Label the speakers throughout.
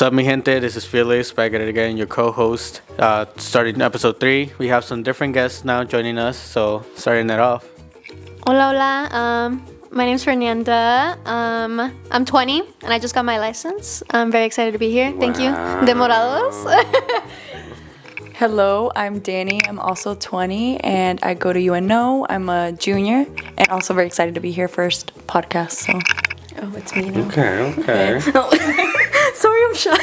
Speaker 1: What's up, mi gente? This is Felix, back at it again, your co-host. Starting episode 3, we have some different guests now joining us, so starting it off.
Speaker 2: Hola, hola. My name's Fernanda. I'm 20, and I just got my license. I'm very excited to be here. Thank you. Demora2.
Speaker 3: Hello, I'm Danny. I'm also 20, and I go to UNO. I'm a junior, and also very excited to be here first podcast. So, it's me now.
Speaker 4: Okay.
Speaker 3: Sorry, I'm shy.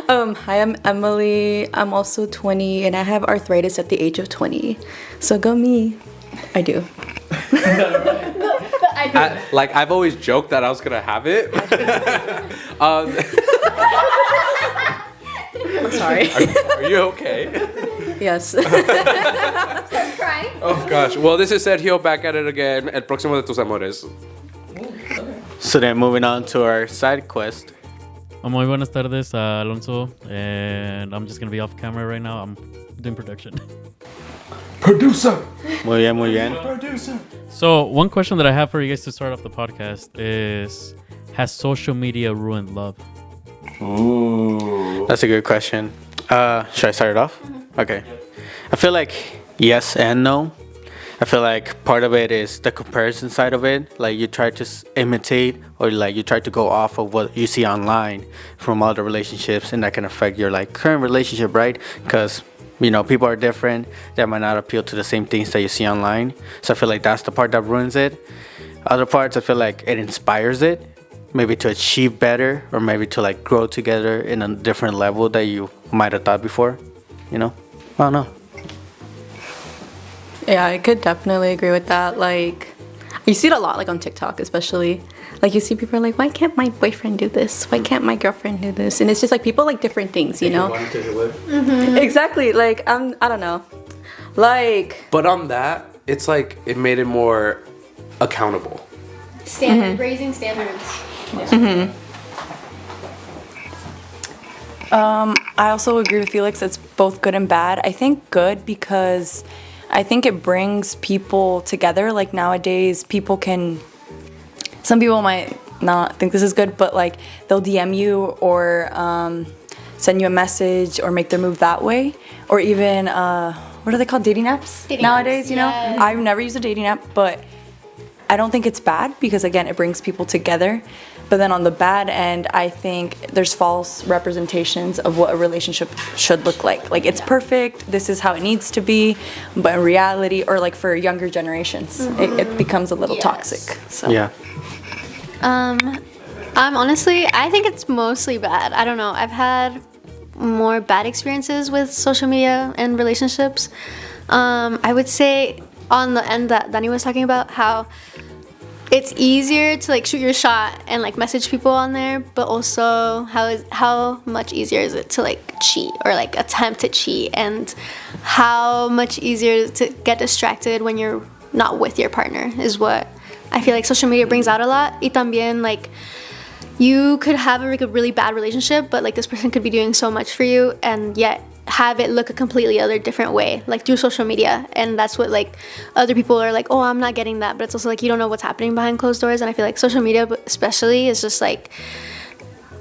Speaker 3: Hi, I'm Emily. I'm also 20, and I have arthritis at the age of 20. So go me. I do.
Speaker 4: I've always joked that I was gonna have it.
Speaker 3: I'm sorry.
Speaker 4: Are you okay?
Speaker 3: Yes.
Speaker 2: Crying.
Speaker 4: Oh gosh. Well, this is Sergio back at it again. El próximo de tus amores.
Speaker 1: So then moving on to our side quest.
Speaker 5: Muy buenas tardes, Alonso, and I'm just going to be off camera right now. I'm doing production.
Speaker 4: Producer.
Speaker 1: Muy bien, muy bien.
Speaker 4: Producer.
Speaker 5: So, one question that I have for you guys to start off the podcast is, has social media ruined love?
Speaker 4: Ooh.
Speaker 1: That's a good question. Should I start it off? Okay. I feel like yes and no. I feel like part of it is the comparison side of it. Like you try to imitate or like you try to go off of what you see online from other relationships, and that can affect your like current relationship, right? Because people are different. That might not appeal to the same things that you see online. So I feel like that's the part that ruins it. Other parts, I feel like it inspires it, maybe to achieve better or maybe to like grow together in a different level that you might have thought before. I don't know.
Speaker 3: Yeah, I could definitely agree with that. Like, you see it a lot, like on TikTok, especially. Like, you see people are like, why can't my boyfriend do this? Why can't my girlfriend do this? And it's just like people like different things, you know?
Speaker 2: Mm-hmm.
Speaker 3: Exactly. Like, I don't know. Like,
Speaker 4: But on that, it's like it made it more accountable.
Speaker 2: Raising standards.
Speaker 3: I also agree with Felix. It's both good and bad. I think good because I think it brings people together. Like nowadays, some people might not think this is good, but like they'll DM you or send you a message or make their move that way. Or even, what are they called? Dating apps nowadays, you know?
Speaker 2: Yes.
Speaker 3: I've never used a dating app, but I don't think it's bad because, again, it brings people together. But then on the bad end, I think there's false representations of what a relationship should look like. Like, it's perfect, this is how it needs to be, but in reality, or like for younger generations, it becomes a little toxic. So.
Speaker 1: Yeah.
Speaker 2: I think it's mostly bad. I don't know. I've had more bad experiences with social media and relationships. I would say on the end that Danny was talking about, how it's easier to like shoot your shot and like message people on there, but also how much easier is it to like cheat or like attempt to cheat, and how much easier to get distracted when you're not with your partner is what I feel like social media brings out a lot. Y también like you could have like a really bad relationship, but like this person could be doing so much for you, and yet have it look a completely other different way, like through social media. And that's what like other people are like, oh, I'm not getting that, but it's also like you don't know what's happening behind closed doors. And I feel like social media especially is just like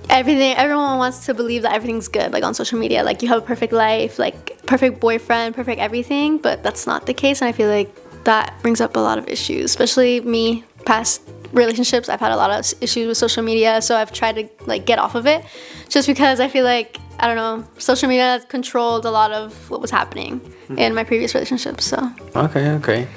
Speaker 2: everyone wants to believe that everything's good, like on social media, like you have a perfect life, like perfect boyfriend, perfect everything, but that's not the case. And I feel like that brings up a lot of issues, especially me, past relationships. I've had a lot of issues with social media, so I've tried to like get off of it just because I feel like, I don't know, social media controlled a lot of what was happening in my previous relationships. So
Speaker 1: Okay.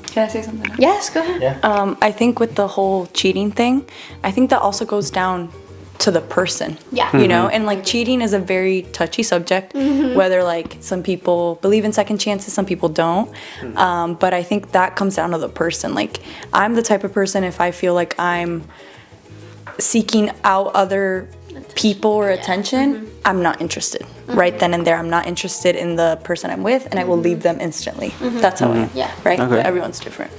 Speaker 3: Can I say something now?
Speaker 2: yes, go ahead.
Speaker 1: Yeah.
Speaker 3: I think with the whole cheating thing, I think that also goes down to the person.
Speaker 2: Yeah.
Speaker 3: You know, and like cheating is a very touchy subject, whether like some people believe in second chances, some people don't. But I think that comes down to the person. Like, I'm the type of person, if I feel like I'm seeking out other people or attention, I'm not interested. Right then and there, I'm not interested in the person I'm with, and I will leave them instantly. That's how I am.
Speaker 2: Yeah.
Speaker 3: Right?
Speaker 1: Okay.
Speaker 3: But everyone's different.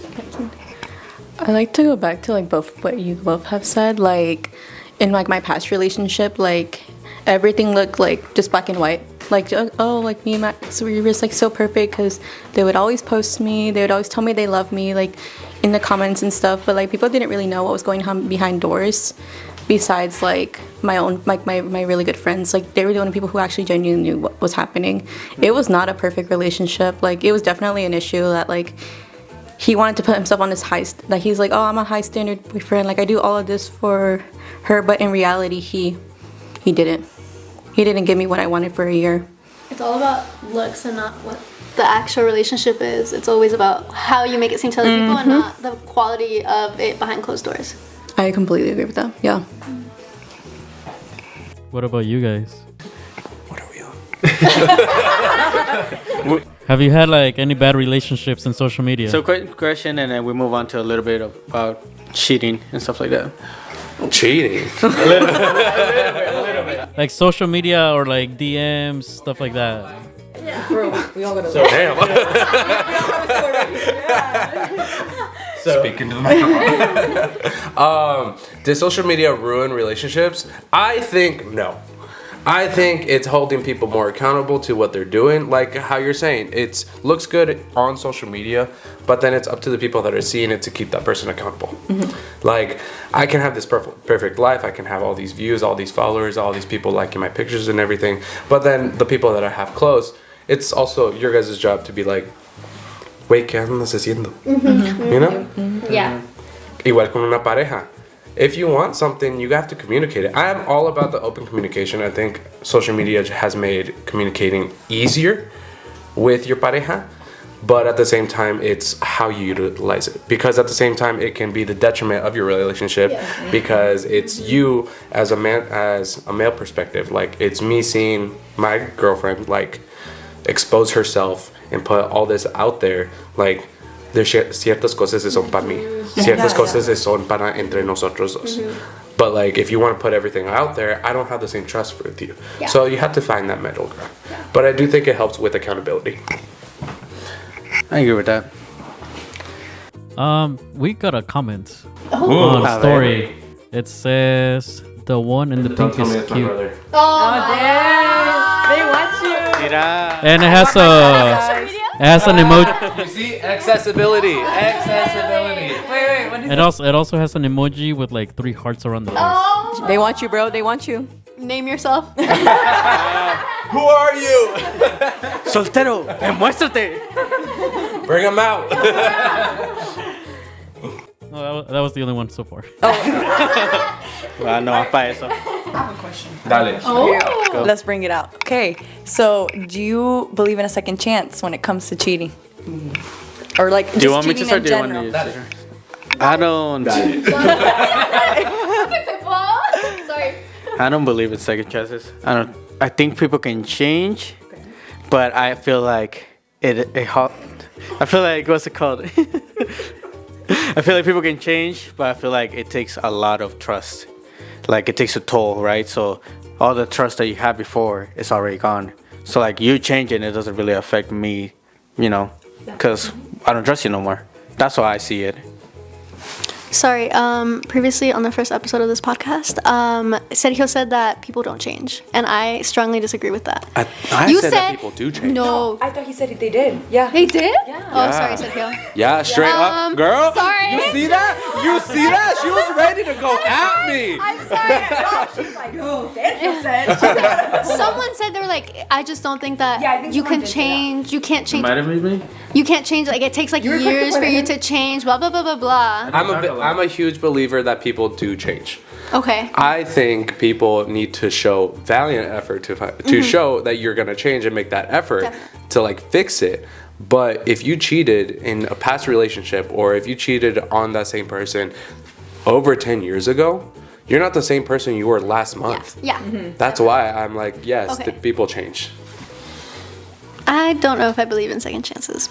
Speaker 6: I like to go back to like both what you both have said. Like in like my past relationship, like everything looked like just black and white. Like, oh, like me and Max, we were just like so perfect because they would always post me. They would always tell me they love me, like in the comments and stuff. But like people didn't really know what was going on behind doors. besides like my own, like my really good friends. Like they were the only people who actually genuinely knew what was happening. It was not a perfect relationship. Like it was definitely an issue that like he wanted to put himself on this like he's like, oh, I'm a high standard boyfriend. Like I do all of this for her, but in reality, he didn't. He didn't give me what I wanted for a year.
Speaker 2: It's all about looks and not what the actual relationship is. It's always about how you make it seem to other people and not the quality of it behind closed doors.
Speaker 6: I completely agree with that. Yeah.
Speaker 5: What about you guys?
Speaker 4: What are we on?
Speaker 5: Have you had like any bad relationships in social media?
Speaker 1: So quick question, and then we move on to a little bit about cheating and stuff like that.
Speaker 4: Cheating.
Speaker 5: Like social media or like DMs, stuff like that.
Speaker 3: We all gotta
Speaker 4: Damn. Speaking to the microphone. Did social media ruin relationships? I think no. I think it's holding people more accountable to what they're doing. Like how you're saying, it looks good on social media, but then it's up to the people that are seeing it to keep that person accountable. Like I can have this perfect life. I can have all these views, all these followers, all these people liking my pictures and everything. But then the people that I have close, it's also your guys' job to be like, wait, ¿qué andas haciendo? You know?
Speaker 2: Yeah.
Speaker 4: Igual con una pareja. If you want something, you have to communicate it. I am all about the open communication. I think social media has made communicating easier with your pareja, but at the same time, it's how you utilize it. Because at the same time, it can be the detriment of your relationship because it's you as a man, as a male perspective. Like it's me seeing my girlfriend like expose herself and put all this out there. Like there's ciertas cosas que son para mí, ciertas cosas que son para entre nosotros dos. But like if you want to put everything out there, I don't have the same trust with you. So you have to find that middle ground. But I do think it helps with accountability.
Speaker 1: I agree with that.
Speaker 5: We got a comment on a story. It says the one in the pink is cute,
Speaker 3: They want you.
Speaker 5: and it has an emoji.
Speaker 4: You see, accessibility.
Speaker 3: Wait, what is
Speaker 5: It also has an emoji with like 3 hearts around the face.
Speaker 6: They want you, bro. They want you.
Speaker 2: Name yourself.
Speaker 4: Who are you?
Speaker 1: Soltero, demuéstrate.
Speaker 4: Bring them out.
Speaker 5: No, that was the only one so far.
Speaker 1: Ah, no, para eso.
Speaker 4: Dale.
Speaker 3: Let's bring it out. Okay, so do you believe in a second chance when it comes to cheating? Or like just
Speaker 1: Do you want me to
Speaker 3: cheating
Speaker 1: start?
Speaker 3: in
Speaker 1: Do you want
Speaker 3: general?
Speaker 1: me to start? I don't.
Speaker 2: Sorry.
Speaker 1: I don't believe in second chances. I think people can change, but I feel like I feel like what's it called? I feel like people can change, but I feel like it takes a lot of trust. Like it takes a toll, right? So all the trust that you had before is already gone. So like you changing, it doesn't really affect me, you know, because I don't trust you no more. That's how I see it.
Speaker 2: Sorry, previously on the first episode of this podcast, Sergio said that people don't change, and I strongly disagree with that.
Speaker 4: I said that people do change.
Speaker 2: No.
Speaker 3: I thought he said they did. Yeah.
Speaker 2: They did?
Speaker 3: Yeah.
Speaker 2: Oh, sorry, Sergio.
Speaker 4: Yeah, straight up, girl.
Speaker 2: Sorry.
Speaker 4: You see that? You see that? She was ready to go at me.
Speaker 2: I'm sorry.
Speaker 3: She's like, oh, Sergio said.
Speaker 2: Someone said they were like, I just don't think that
Speaker 3: Yeah, I think
Speaker 2: you
Speaker 3: someone
Speaker 2: can
Speaker 3: did say that.
Speaker 2: change. You can't change.
Speaker 1: Might have been me.
Speaker 2: You can't change. Like it takes like
Speaker 3: were quick to
Speaker 2: years
Speaker 3: put
Speaker 2: for
Speaker 3: it
Speaker 2: you
Speaker 3: in.
Speaker 2: to change. Blah blah blah blah blah.
Speaker 4: I'm a huge believer that people do change.
Speaker 2: Okay.
Speaker 4: I think people need to show valiant effort to show that you're gonna change and make that effort
Speaker 2: Definitely.
Speaker 4: to like fix it. But if you cheated in a past relationship or if you cheated on that same person over 10 years ago, you're not the same person you were last month.
Speaker 2: Yeah.
Speaker 4: That's why I'm like, yes,
Speaker 2: Okay.
Speaker 4: the people change.
Speaker 2: I don't know if I believe in second chances,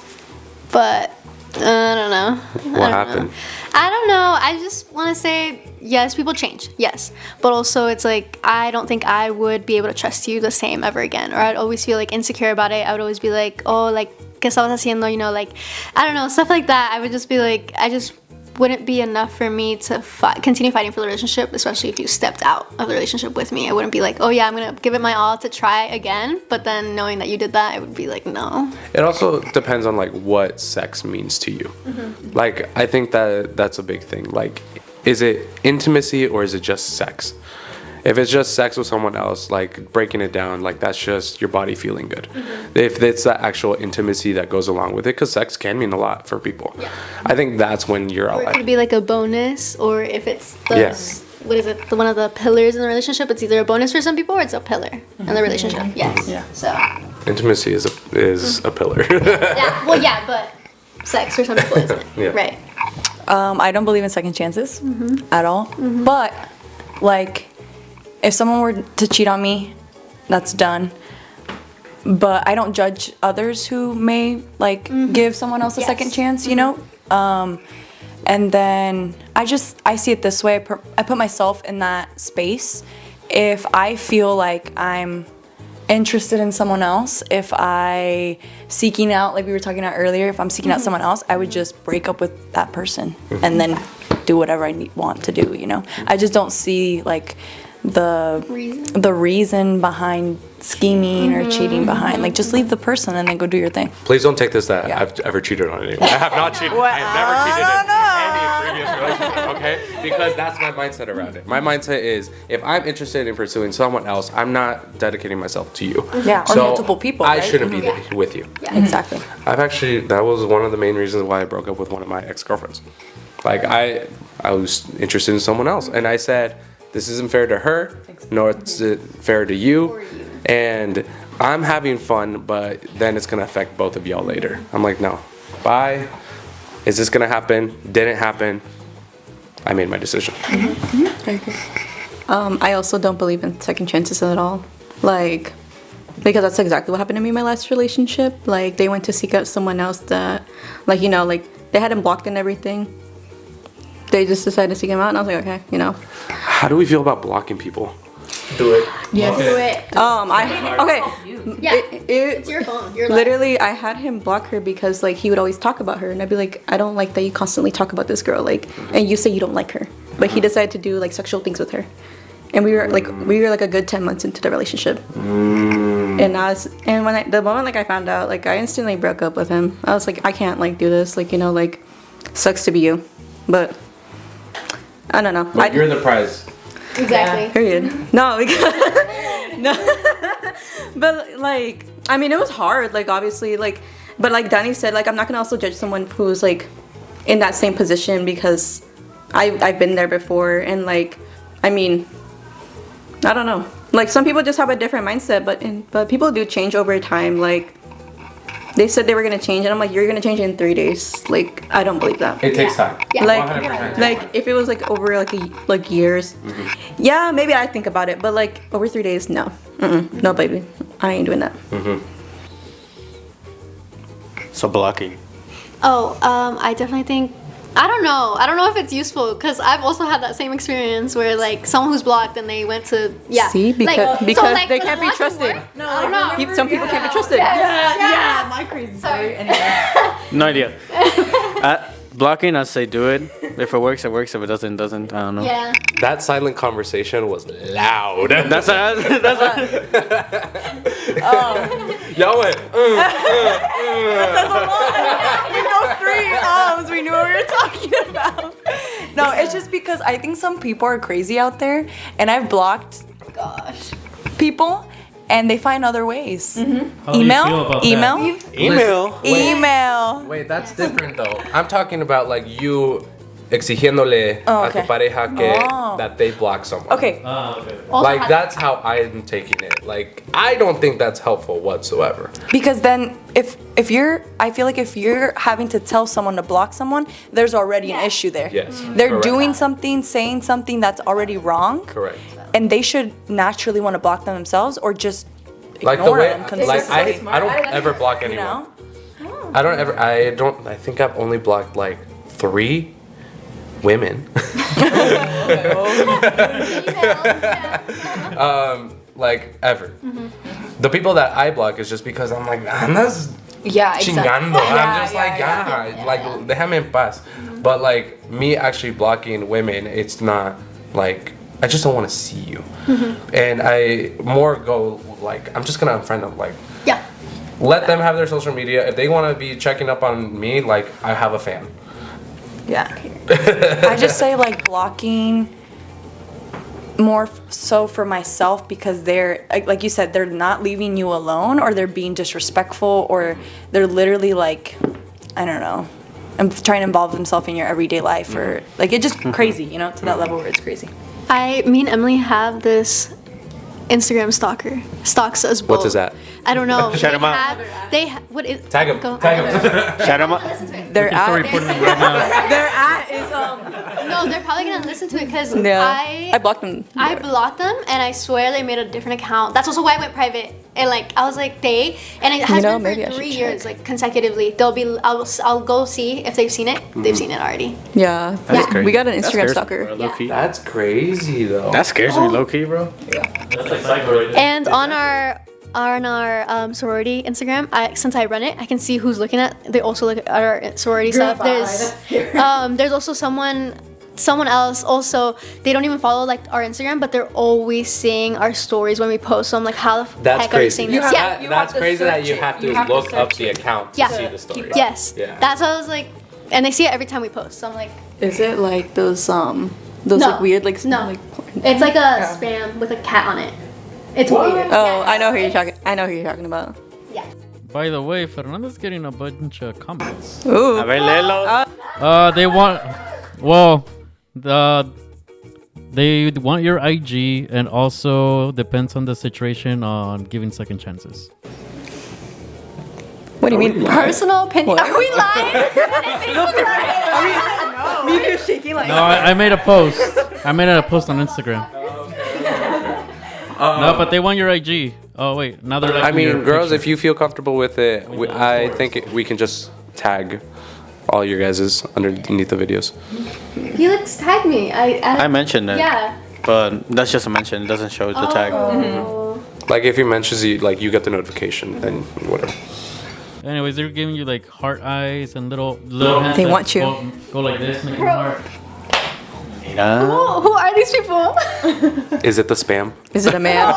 Speaker 2: but I don't know.
Speaker 4: What happened?
Speaker 2: I don't know. I just want to say yes, people change. Yes, but also it's like I don't think I would be able to trust you the same ever again, or I'd always feel like insecure about it. I would always be like, oh, like ¿qué estabas haciendo? You know, like I don't know, stuff like that. I would just be like, I just wouldn't be enough for me to continue fighting for the relationship, especially if you stepped out of the relationship with me. I wouldn't be like, oh yeah, I'm gonna give it my all to try again, but then knowing that you did that, I would be like, no.
Speaker 4: It also depends on like what sex means to you. Like I think that that's a big thing. Like is it intimacy or is it just sex? If it's just sex with someone else, like breaking it down, like that's just your body feeling good. If it's that actual intimacy that goes along with it, because sex can mean a lot for people. I think that's when you're
Speaker 2: Or it
Speaker 4: alive.
Speaker 2: could be like a bonus, or if it's the what is it? One of the pillars in the relationship. It's either a bonus for some people or it's a pillar in the relationship. Yes.
Speaker 3: Yeah.
Speaker 2: So.
Speaker 4: Intimacy is a pillar.
Speaker 2: Yeah. Well, yeah, but sex for some people isn't.
Speaker 4: Yeah.
Speaker 2: Right.
Speaker 3: I don't believe in second chances at all. But like, if someone were to cheat on me, that's done. But I don't judge others who may like give someone else a second chance, you know. And then I see it this way. I put myself in that space. If I feel like I'm interested in someone else, if I seeking out, like we were talking about earlier, if I'm seeking out someone else, I would just break up with that person and then do whatever I want to do, you know. I just don't see like the reason behind scheming or cheating behind. Like, just leave the person and then go do your thing.
Speaker 4: Please don't take this that I've ever cheated on anyone. I have not cheated. I have never cheated in any previous relationship, okay? Because that's my mindset around it. My mindset is, if I'm interested in pursuing someone else, I'm not dedicating myself to you.
Speaker 3: Yeah, or multiple people,
Speaker 4: I
Speaker 3: right?
Speaker 4: shouldn't be with you.
Speaker 2: Yeah.
Speaker 3: Exactly.
Speaker 4: That was one of the main reasons why I broke up with one of my ex-girlfriends. Like, I was interested in someone else, and I said, this isn't fair to her, nor is it fair to you. And I'm having fun, but then it's gonna affect both of y'all later. I'm like, no, bye. Is this gonna happen? Didn't happen. I made my decision.
Speaker 6: I agree. I also don't believe in second chances at all. Like, because that's exactly what happened to me in my last relationship. Like, they went to seek out someone else that, like, you know, like, they had him blocked and everything. They just decided to seek him out, and I was like, okay, you know.
Speaker 4: How do we feel about blocking people?
Speaker 1: Do it.
Speaker 2: Yeah. Do it. Yeah. It's your phone. Your life.
Speaker 6: Literally, I had him block her because like he would always talk about her, and I'd be like, I don't like that you constantly talk about this girl, like, and you say you don't like her, but he decided to do like sexual things with her, and we were like a good 10 months into the relationship, and the moment like I found out, like I instantly broke up with him. I was like, I can't like do this, like, you know, like, sucks to be you, but I don't know.
Speaker 4: You're the prize.
Speaker 2: Exactly.
Speaker 6: Period. No, because no. But like, I mean, it was hard. Like, obviously, like, but like Danny said, like, I'm not gonna also judge someone who's like in that same position because I've been there before, and like, I mean, I don't know. Like, some people just have a different mindset, but people do change over time. Like, they said they were gonna change, and I'm like, you're gonna change in 3 days. Like, I don't believe that.
Speaker 4: It takes time.
Speaker 2: Yeah.
Speaker 6: Like,
Speaker 4: 100%
Speaker 6: like if it was like over like years, yeah, maybe I'd think about it. But like over 3 days, no, no, baby, I ain't doing that.
Speaker 1: So blocking.
Speaker 2: Oh, I definitely think. I don't know if it's useful because I've also had that same experience where like someone who's blocked and they went to
Speaker 6: See, because they
Speaker 2: for
Speaker 6: can't
Speaker 2: the
Speaker 6: be trusted.
Speaker 2: No, I don't know.
Speaker 6: Some people can't be trusted.
Speaker 3: Yeah, my crazy story. Anyway.
Speaker 1: No idea. Blocking, I say do it. If it works, it works. If it doesn't, it doesn't. I don't know.
Speaker 2: Yeah.
Speaker 4: That silent conversation was loud.
Speaker 1: That's
Speaker 4: Y'all went.
Speaker 3: In those 3 hours, we knew what we were talking about. No, it's just because I think some people are crazy out there, and I've blocked people, and they find other ways.
Speaker 5: How do you feel about that?
Speaker 3: Email.
Speaker 4: Wait, that's different though. I'm talking about like you exigiéndole a tu pareja that they block someone.
Speaker 3: Okay.
Speaker 5: Okay.
Speaker 4: Like, that's how I'm taking it. Like, I don't think that's helpful whatsoever.
Speaker 3: Because then if you're, I feel like if you're having to tell someone to block someone, there's already an issue there.
Speaker 4: Yes.
Speaker 3: They're
Speaker 4: Correct.
Speaker 3: doing something, saying something that's already wrong.
Speaker 4: Correct.
Speaker 3: And they should naturally want to block them themselves or just
Speaker 4: Like the
Speaker 3: ignore
Speaker 4: way,
Speaker 3: them
Speaker 4: like
Speaker 3: consistently.
Speaker 4: I don't ever block anyone.
Speaker 3: You know?
Speaker 4: I think I've only blocked like 3 women. Like ever. The people that I block is just because I'm like, andas
Speaker 3: Yeah,
Speaker 4: chingando. I'm just like, like, déjame en paz. But like, me actually blocking women, it's not like, I just don't want to see you. And I more go like, I'm just gonna unfriend them. Like,
Speaker 2: Yeah.
Speaker 4: let them have their social media. If they want to be checking up on me, like, I have a fan.
Speaker 3: Yeah. I just say like blocking more so for myself because they're like you said, they're not leaving you alone, or they're being disrespectful, or they're literally like, I don't know, and trying to involve themselves in your everyday life, or like it's just crazy, you know, to that level where it's crazy.
Speaker 2: Me and Emily have this Instagram stalks us both.
Speaker 4: What is that?
Speaker 2: I don't know.
Speaker 1: Shout 'em out.
Speaker 2: What is?
Speaker 4: Tag him.
Speaker 2: Go-
Speaker 4: Tag him.
Speaker 1: Shout them out.
Speaker 3: Their
Speaker 5: Sorry,
Speaker 3: at,
Speaker 5: putting it right now.
Speaker 3: their at is
Speaker 2: No, they're probably gonna listen to it because
Speaker 3: yeah. I blocked them.
Speaker 2: I blocked them, and I swear they made a different account. That's also why I went private. And like I was like and it has been
Speaker 3: maybe I
Speaker 2: for
Speaker 3: should
Speaker 2: 3
Speaker 3: check.
Speaker 2: years, like consecutively. I'll go see if they've seen it. They've seen it already.
Speaker 3: Yeah.
Speaker 1: That's crazy.
Speaker 3: We got an
Speaker 1: That
Speaker 3: Instagram
Speaker 1: scares me,
Speaker 3: stalker.
Speaker 1: bro, low-key.
Speaker 4: That's crazy though.
Speaker 1: That scares me low key, bro.
Speaker 5: That's like psycho right there.
Speaker 2: And on our sorority Instagram, since I run it, I can see who's looking at. They also look at our sorority stuff. There's also someone else also. They don't even follow like our Instagram, but they're always seeing our stories when we post. So I'm like, how the
Speaker 4: That's
Speaker 2: heck are you
Speaker 4: crazy.
Speaker 2: seeing this?
Speaker 3: have-
Speaker 4: That's
Speaker 3: to
Speaker 4: crazy that
Speaker 3: search
Speaker 4: you
Speaker 3: it.
Speaker 4: have to
Speaker 3: You have to
Speaker 4: look up
Speaker 3: search
Speaker 4: the
Speaker 3: it.
Speaker 4: account
Speaker 2: Yeah.
Speaker 4: to see the story.
Speaker 2: Yes.
Speaker 4: Yeah.
Speaker 2: That's what I was like, and they see it every time we post. So I'm like,
Speaker 3: Is it like those
Speaker 2: no,
Speaker 3: like weird like
Speaker 2: no.
Speaker 3: like porn?
Speaker 2: It's like a spam with a cat on it. It's weird.
Speaker 3: Oh, I know who you're talking. I know who you're talking about.
Speaker 2: Yeah.
Speaker 5: By the way, Fernando's getting a bunch of comments.
Speaker 3: Ooh.
Speaker 1: A ver, léelo.
Speaker 5: They want, well, they want your IG, and also depends on the situation on giving second chances.
Speaker 3: What do you mean?
Speaker 2: Personal opinion.
Speaker 3: What?
Speaker 2: Are we lying?
Speaker 3: Me you're shaking like.
Speaker 5: No, I made a post. I made a post on Instagram. No, but they want your IG. Oh wait, now they're like.
Speaker 4: I mean, girls, if you feel comfortable with it, I think we can just tag all your guys's underneath the videos.
Speaker 2: Felix tagged me.
Speaker 1: I mentioned it.
Speaker 2: Yeah.
Speaker 1: But that's just a mention. It doesn't show the tag.
Speaker 4: Like if he mentions you, like you get the notification, then whatever.
Speaker 5: Anyways, they're giving you like heart eyes and little hands.
Speaker 3: They
Speaker 5: that
Speaker 3: want you.
Speaker 5: Go like this, making a heart.
Speaker 1: Mira.
Speaker 2: Who are these people?
Speaker 4: Is it the spam?
Speaker 3: Is it a man?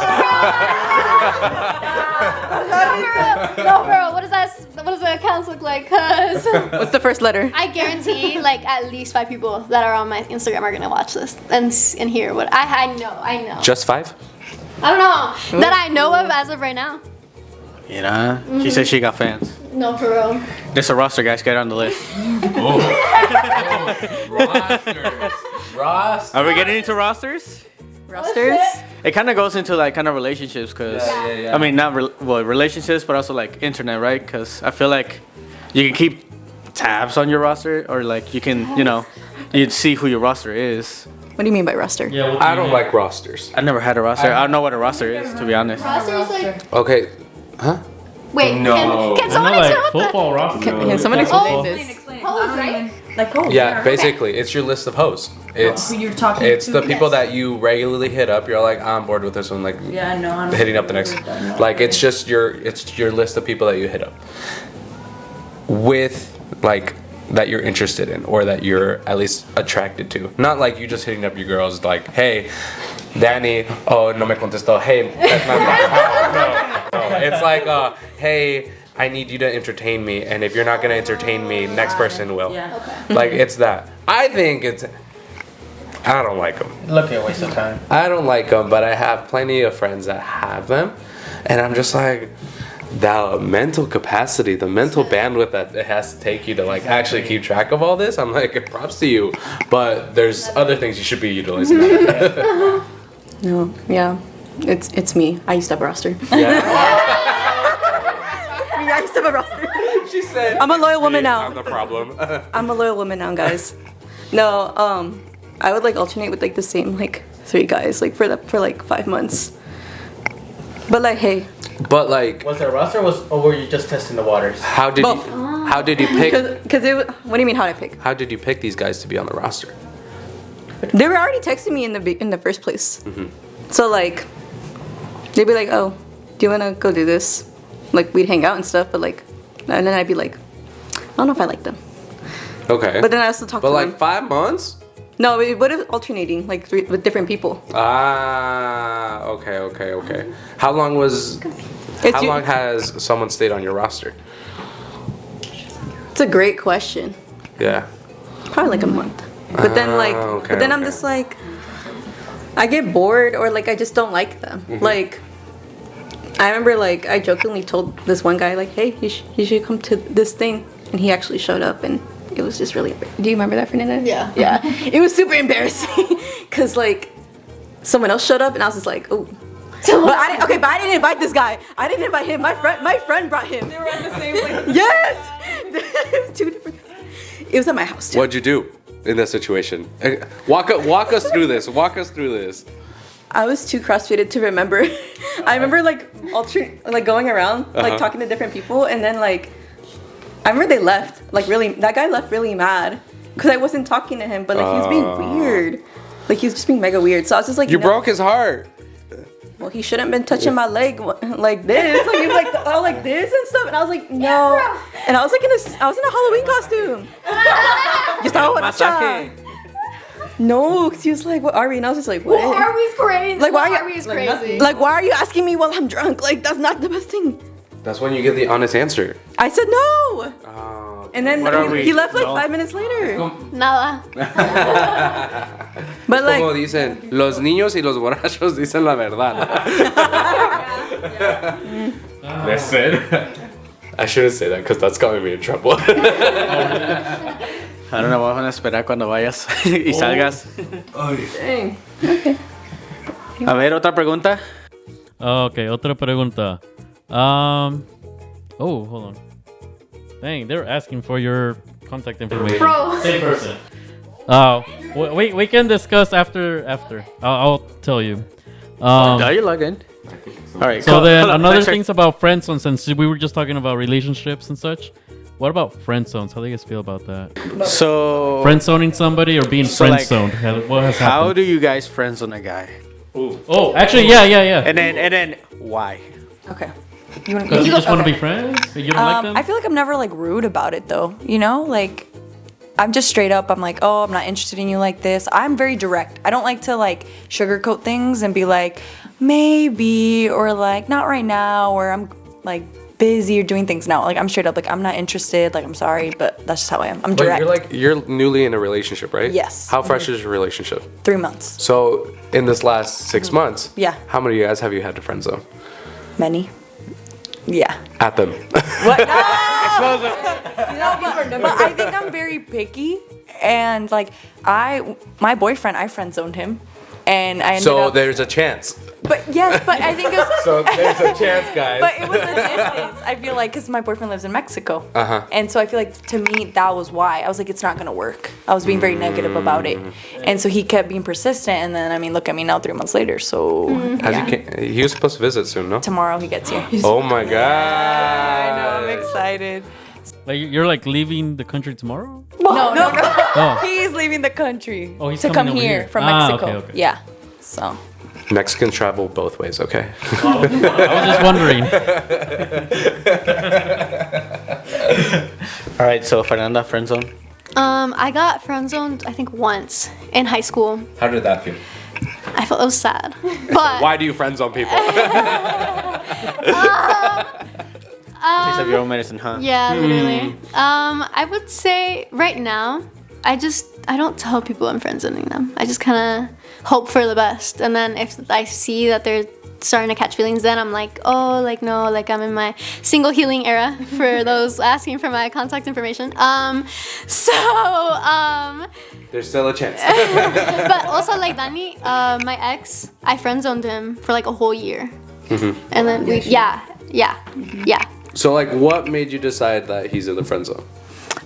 Speaker 2: No, bro. What does the accounts look like? Cause
Speaker 3: What's the first letter?
Speaker 2: I guarantee, like at least 5 people that are on my Instagram are gonna watch this and hear what I know.
Speaker 4: Just 5?
Speaker 2: I don't know that I know of as of right now.
Speaker 1: Mira. She said she got fans.
Speaker 2: No, for real.
Speaker 1: There's a roster, guys. Get on the list.
Speaker 4: Ross.
Speaker 1: Are we getting into rosters?
Speaker 3: Rosters?
Speaker 1: It kind of goes into like kind of relationships, cause I mean not relationships, but also like internet, right? Cause I feel like you can keep tabs on your roster, or like you can, you'd see who your roster is.
Speaker 3: What do you mean by roster?
Speaker 5: Yeah, what do
Speaker 4: I
Speaker 5: you
Speaker 4: don't
Speaker 5: mean?
Speaker 4: like rosters.
Speaker 1: I never had a roster. I don't know what a roster is, to be honest.
Speaker 2: Roster's like,
Speaker 4: Okay.
Speaker 2: wait,
Speaker 4: No.
Speaker 2: can
Speaker 5: I
Speaker 2: someone
Speaker 5: know, like
Speaker 2: explain what
Speaker 5: football roster.
Speaker 3: Can someone explain this?
Speaker 2: the pose, right?
Speaker 3: Like, oh,
Speaker 4: Yeah, basically, it's your list of hoes. It's
Speaker 3: who you're talking
Speaker 4: it's
Speaker 3: to.
Speaker 4: the people that you regularly hit up. You're like, I'm bored with this one. Like,
Speaker 3: Yeah, no, I'm
Speaker 4: hitting up the next. Like, it's just your list of people that you hit up with, like, that you're interested in or that you're at least attracted to. Not like you just hitting up your girls like, hey, Danny, oh no me contestó. Hey, no. It's like, hey, I need you to entertain me, and if you're not gonna entertain me, next person will.
Speaker 3: Yeah.
Speaker 4: Like, it's that. I think I don't like them.
Speaker 1: Look at a waste of time.
Speaker 4: I don't like them, but I have plenty of friends that have them, and I'm just like, the mental capacity, the mental bandwidth that it has to take you to like actually keep track of all this. I'm like, props to you, but there's other things you should be utilizing.
Speaker 3: No, yeah. It's me. I used to have a roster. I used to have a roster.
Speaker 4: She said,
Speaker 3: I'm a loyal woman now.
Speaker 4: I'm the problem.
Speaker 3: I'm a loyal woman now, guys. No, I would like alternate with like the same like 3 guys like for like 5 months. But like, hey,
Speaker 4: But like,
Speaker 1: Was there a roster, or were you just testing the waters?
Speaker 4: how did
Speaker 3: Both.
Speaker 4: you pick?
Speaker 3: because it. What do you mean? How did I pick?
Speaker 4: How did you pick these guys to be on the roster?
Speaker 3: They were already texting me in the first place. So like, they'd be like, "Oh, do you wanna go do this?" Like we'd hang out and stuff, but like, and then I'd be like, "I don't know if I like them."
Speaker 4: Okay.
Speaker 3: But then I also talk
Speaker 4: But
Speaker 3: to
Speaker 4: like
Speaker 3: them.
Speaker 4: 5 months?
Speaker 3: No, what if alternating like 3 with different people?
Speaker 4: Ah, okay. How long has someone stayed on your roster?
Speaker 3: It's a great question.
Speaker 4: Yeah.
Speaker 6: probably like a month. But then I'm just like, I get bored or like I just don't like them. Like, I remember like I jokingly told this one guy like, hey, you should come to this thing, and he actually showed up, and it was just really. Do you remember that, Fernanda? Yeah. It was super embarrassing because like someone else showed up, and I was just like, oh. But I didn't invite this guy. I didn't invite him. My friend brought him. They were at the same place. Yes. It was 2 different. It was at my house too.
Speaker 4: What'd you do in that situation? Walk us through this. Walk us through this.
Speaker 6: I was too crossfaded to remember. I remember like going around like talking to different people, and then like I remember they left. Like really, that guy left really mad because I wasn't talking to him, but like he was being weird. Like he was just being mega weird. So I was just like,
Speaker 4: you broke his heart.
Speaker 6: Well, he shouldn't have been touching my leg like this. Like he was like all like this and stuff, and I was like, no. And I was like in a Halloween costume. You saw what I saw? No, because he was like, what are we? And I was just like, what?
Speaker 2: Well, Harvey's crazy.
Speaker 6: Like, why are
Speaker 2: Harvey's crazy.
Speaker 6: Like, why are you asking me while I'm drunk? Like, that's not the best thing.
Speaker 4: That's when you give the honest answer.
Speaker 6: I said no. And then he left like 5 minutes later.
Speaker 2: Nada.
Speaker 6: But like,
Speaker 4: como dicen, los niños y los borrachos dicen la verdad. That's it. I shouldn't say that because that's gotten me in trouble.
Speaker 1: Ahora nos vamos a esperar cuando vayas y salgas.
Speaker 6: dang. Okay.
Speaker 1: A ver, otra pregunta.
Speaker 5: Okay, otra pregunta. Oh, hold on. Dang, they're asking for your contact information.
Speaker 2: Bro.
Speaker 5: Same person. We can discuss after. I'll tell you.
Speaker 1: Are you logged in? All right.
Speaker 5: So then another thing's about friend zones, since we were just talking about relationships and such. What about friend zones? How do you guys feel about that?
Speaker 1: So
Speaker 5: Friend zoning somebody or being friend zoned? What has
Speaker 1: how
Speaker 5: happened?
Speaker 1: do you guys friend zone a guy?
Speaker 5: Oh, actually, yeah.
Speaker 1: And then why?
Speaker 3: Okay. You want
Speaker 5: Because you just want to be friends? You don't like them?
Speaker 3: I feel like I'm never like rude about it though. You know, like I'm just straight up. I'm like, oh, I'm not interested in you like this. I'm very direct. I don't like to like sugarcoat things and be like, maybe, or like not right now, or I'm like busy or doing things now. Like I'm straight up. Like I'm not interested. Like I'm sorry, but that's just how I am. I'm direct.
Speaker 4: But you're newly in a relationship, right?
Speaker 3: Yes.
Speaker 4: How fresh is your relationship?
Speaker 3: 3 months.
Speaker 4: So in this last 6 months,
Speaker 3: Yeah.
Speaker 4: how many guys have you had to friend zone?
Speaker 3: Many. Yeah.
Speaker 4: At them.
Speaker 3: What? No! But I think I'm very picky, and like my boyfriend, I friend zoned him, and I ended
Speaker 4: So
Speaker 3: up.
Speaker 4: there's a chance.
Speaker 3: But yes, but I think it's.
Speaker 4: So there's a chance, guys.
Speaker 3: But it was the distance. I feel like because my boyfriend lives in Mexico,
Speaker 4: Uh-huh.
Speaker 3: and so I feel like to me that was why I was like, it's not gonna work. I was being very negative about it, and so he kept being persistent. And then I mean, look at me now, 3 months later. So
Speaker 4: He was supposed to visit soon, no?
Speaker 3: tomorrow he gets here.
Speaker 4: Oh my god.
Speaker 3: I know, I'm excited.
Speaker 5: Like you're like leaving the country tomorrow?
Speaker 3: No.
Speaker 5: Oh.
Speaker 3: He's leaving the country
Speaker 5: Oh, he's
Speaker 3: to
Speaker 5: coming
Speaker 3: come
Speaker 5: over
Speaker 3: here
Speaker 5: here.
Speaker 3: from
Speaker 5: Ah,
Speaker 3: Mexico.
Speaker 5: okay.
Speaker 3: Yeah. So.
Speaker 4: Mexicans travel both ways, okay?
Speaker 5: I was just wondering.
Speaker 1: All right. So Fernanda, friend zone.
Speaker 2: I got friend zoned I think once in high school.
Speaker 4: How did that feel?
Speaker 2: I felt it was sad. But
Speaker 4: Why do you friend zone people?
Speaker 1: Taste of your own medicine, huh?
Speaker 2: yeah, literally. I would say right now, I don't tell people I'm friend zoning them. I just kind of hope for the best, and then if I see that they're starting to catch feelings, then I'm like, oh, like no, like I'm in my single healing era for those asking for my contact information.
Speaker 4: There's still a chance.
Speaker 2: But also like Danny, my ex, I friend zoned him for like a whole year, and then yeah.
Speaker 4: So like what made you decide that he's in the friend zone?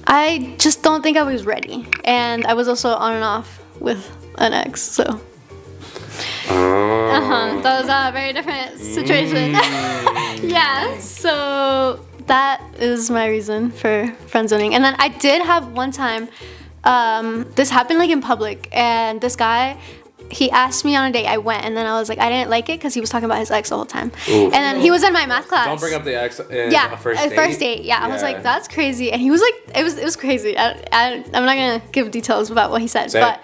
Speaker 2: I just don't think I was ready, and I was also on and off with an ex, so. That was a very different situation. Yeah, so that is my reason for friend zoning. And then I did have one time, this happened like in public, and this guy, he asked me on a date. I went, and then I was like, I didn't like it because he was talking about his ex the whole time.
Speaker 4: Ooh.
Speaker 2: And then he was in my math class.
Speaker 4: Don't bring up the ex in
Speaker 2: Yeah,
Speaker 4: a first date.
Speaker 2: first date. Yeah, I was like, that's crazy. And he was like, it was crazy. I'm not gonna give details about what he said, but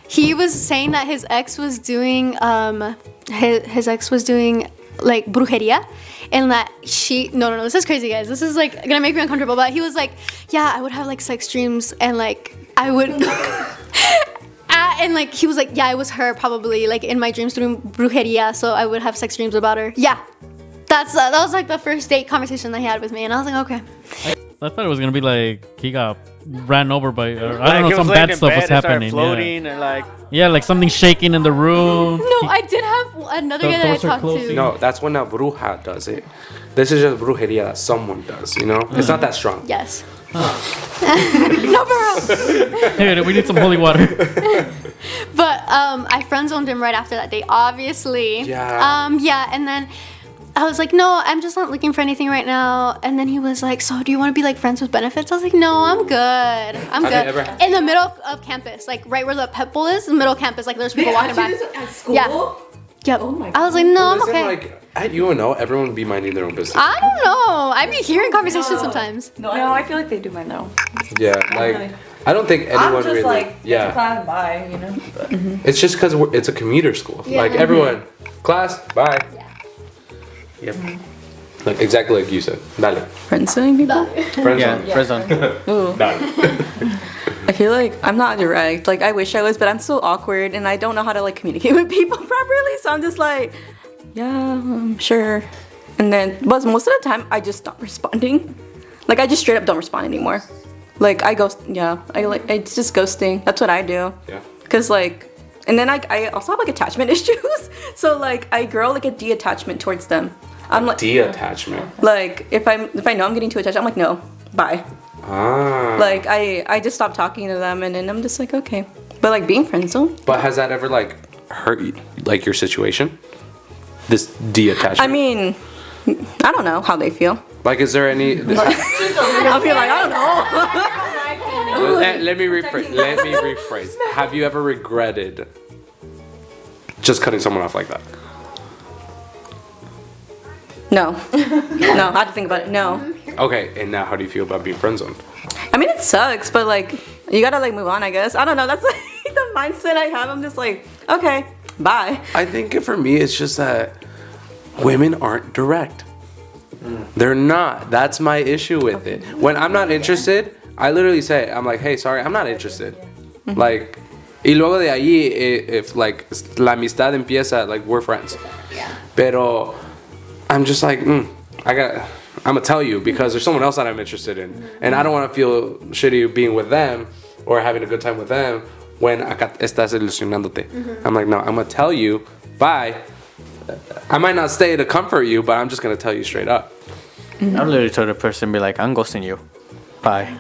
Speaker 2: he was saying that his ex was doing like brujeria, and that no, this is crazy, guys. This is like gonna make me uncomfortable. But he was like, yeah, I would have like sex dreams, and like I would. And like he was like, yeah, it was her probably. Like in my dreams doing brujeria, so I would have sex dreams about her. Yeah, that was like the first date conversation that he had with me, and I was like, okay.
Speaker 5: I thought it was gonna be like he got ran over by, or, I
Speaker 1: Like,
Speaker 5: don't
Speaker 1: he
Speaker 5: know, some
Speaker 1: laying
Speaker 5: bad
Speaker 1: in
Speaker 5: stuff
Speaker 1: bed
Speaker 5: was
Speaker 1: and started
Speaker 5: happening.
Speaker 1: floating and like.
Speaker 5: Yeah, like something shaking in the room.
Speaker 2: No, I did have another
Speaker 5: The
Speaker 2: guy that I
Speaker 5: doors are
Speaker 2: talked
Speaker 5: closing.
Speaker 2: to.
Speaker 4: No, that's when a bruja does it. This is just brujeria that someone does, you know? It's not that strong.
Speaker 2: Yes. No, for real.
Speaker 5: Hey, we need some holy water.
Speaker 2: But I friend zoned him right after that date, obviously.
Speaker 4: Yeah.
Speaker 2: Yeah, and then I was like, no, I'm just not looking for anything right now. And then he was like, so do you want to be like friends with benefits? I was like, no, I'm good. I'm
Speaker 4: Have you
Speaker 2: good.
Speaker 4: ever-
Speaker 2: In the middle of campus, like right where the pet bowl is, the middle of campus, like there's people walking by.
Speaker 6: At school?
Speaker 2: Yeah. Yep.
Speaker 6: Oh my
Speaker 2: I was like, no, I'm
Speaker 4: Isn't,
Speaker 2: okay.
Speaker 4: like, at UNO, everyone would be minding their own business.
Speaker 2: I don't know. I be hearing conversations sometimes.
Speaker 3: No, I feel like they do mine though.
Speaker 4: Yeah, like, I don't think anyone
Speaker 3: I'm just
Speaker 4: really.
Speaker 3: like,
Speaker 4: yeah.
Speaker 3: class, bye, you know. But
Speaker 4: It's just because it's a commuter school.
Speaker 2: Yeah.
Speaker 4: Like, everyone, class, bye.
Speaker 2: Yeah.
Speaker 4: Yep. Like, exactly like you said. Dale.
Speaker 6: Friend zoning people?
Speaker 4: Friend
Speaker 1: Yeah,
Speaker 4: zone.
Speaker 1: friend zone.
Speaker 6: Ooh.
Speaker 4: Dale.
Speaker 6: I feel like I'm not direct. Like I wish I was, but I'm so awkward and I don't know how to like communicate with people properly. So I'm just like, yeah, sure. And then, but most of the time I just stop responding. Like I just straight up don't respond anymore. Like I ghost. Yeah, it's just ghosting. That's what I do.
Speaker 4: Yeah.
Speaker 6: Cause like, and then I also have like attachment issues. So like I grow like a de-attachment towards them. I'm like,
Speaker 4: De-attachment.
Speaker 6: like if I know I'm getting too attached, I'm like no, bye.
Speaker 4: Ah.
Speaker 6: Like I just stopped talking to them, and then I'm just like okay. But like being friend zoned.
Speaker 4: But has that ever, like, hurt you, like, your situation? This de-attachment?
Speaker 6: I mean, I don't know how they feel.
Speaker 4: Like, is there any...
Speaker 6: I'll be like, I don't know.
Speaker 4: let me rephrase. Have you ever regretted just cutting someone off like that?
Speaker 6: No. No, I had to think about it. No.
Speaker 4: Okay, and now how do you feel about being friend zoned?
Speaker 6: I mean, it sucks, but like, you gotta like move on, I guess. I don't know. That's like the mindset I have. I'm just like, okay, bye.
Speaker 4: I think for me, it's just that women aren't direct. They're not. That's my issue with it. When I'm not interested, I literally say, I'm like, hey, sorry, I'm not interested. Like, y luego de ahí, if like la amistad empieza, like we're friends. Pero I'm just like, I'm gonna tell you because there's someone else that I'm interested in, and I don't want to feel shitty being with them or having a good time with them when acá estás ilusionándote. I'm like, no, I'm gonna tell you, bye. I might not stay to comfort you, but I'm just gonna tell you straight up.
Speaker 1: I've literally told a person, be like, I'm ghosting you. Bye.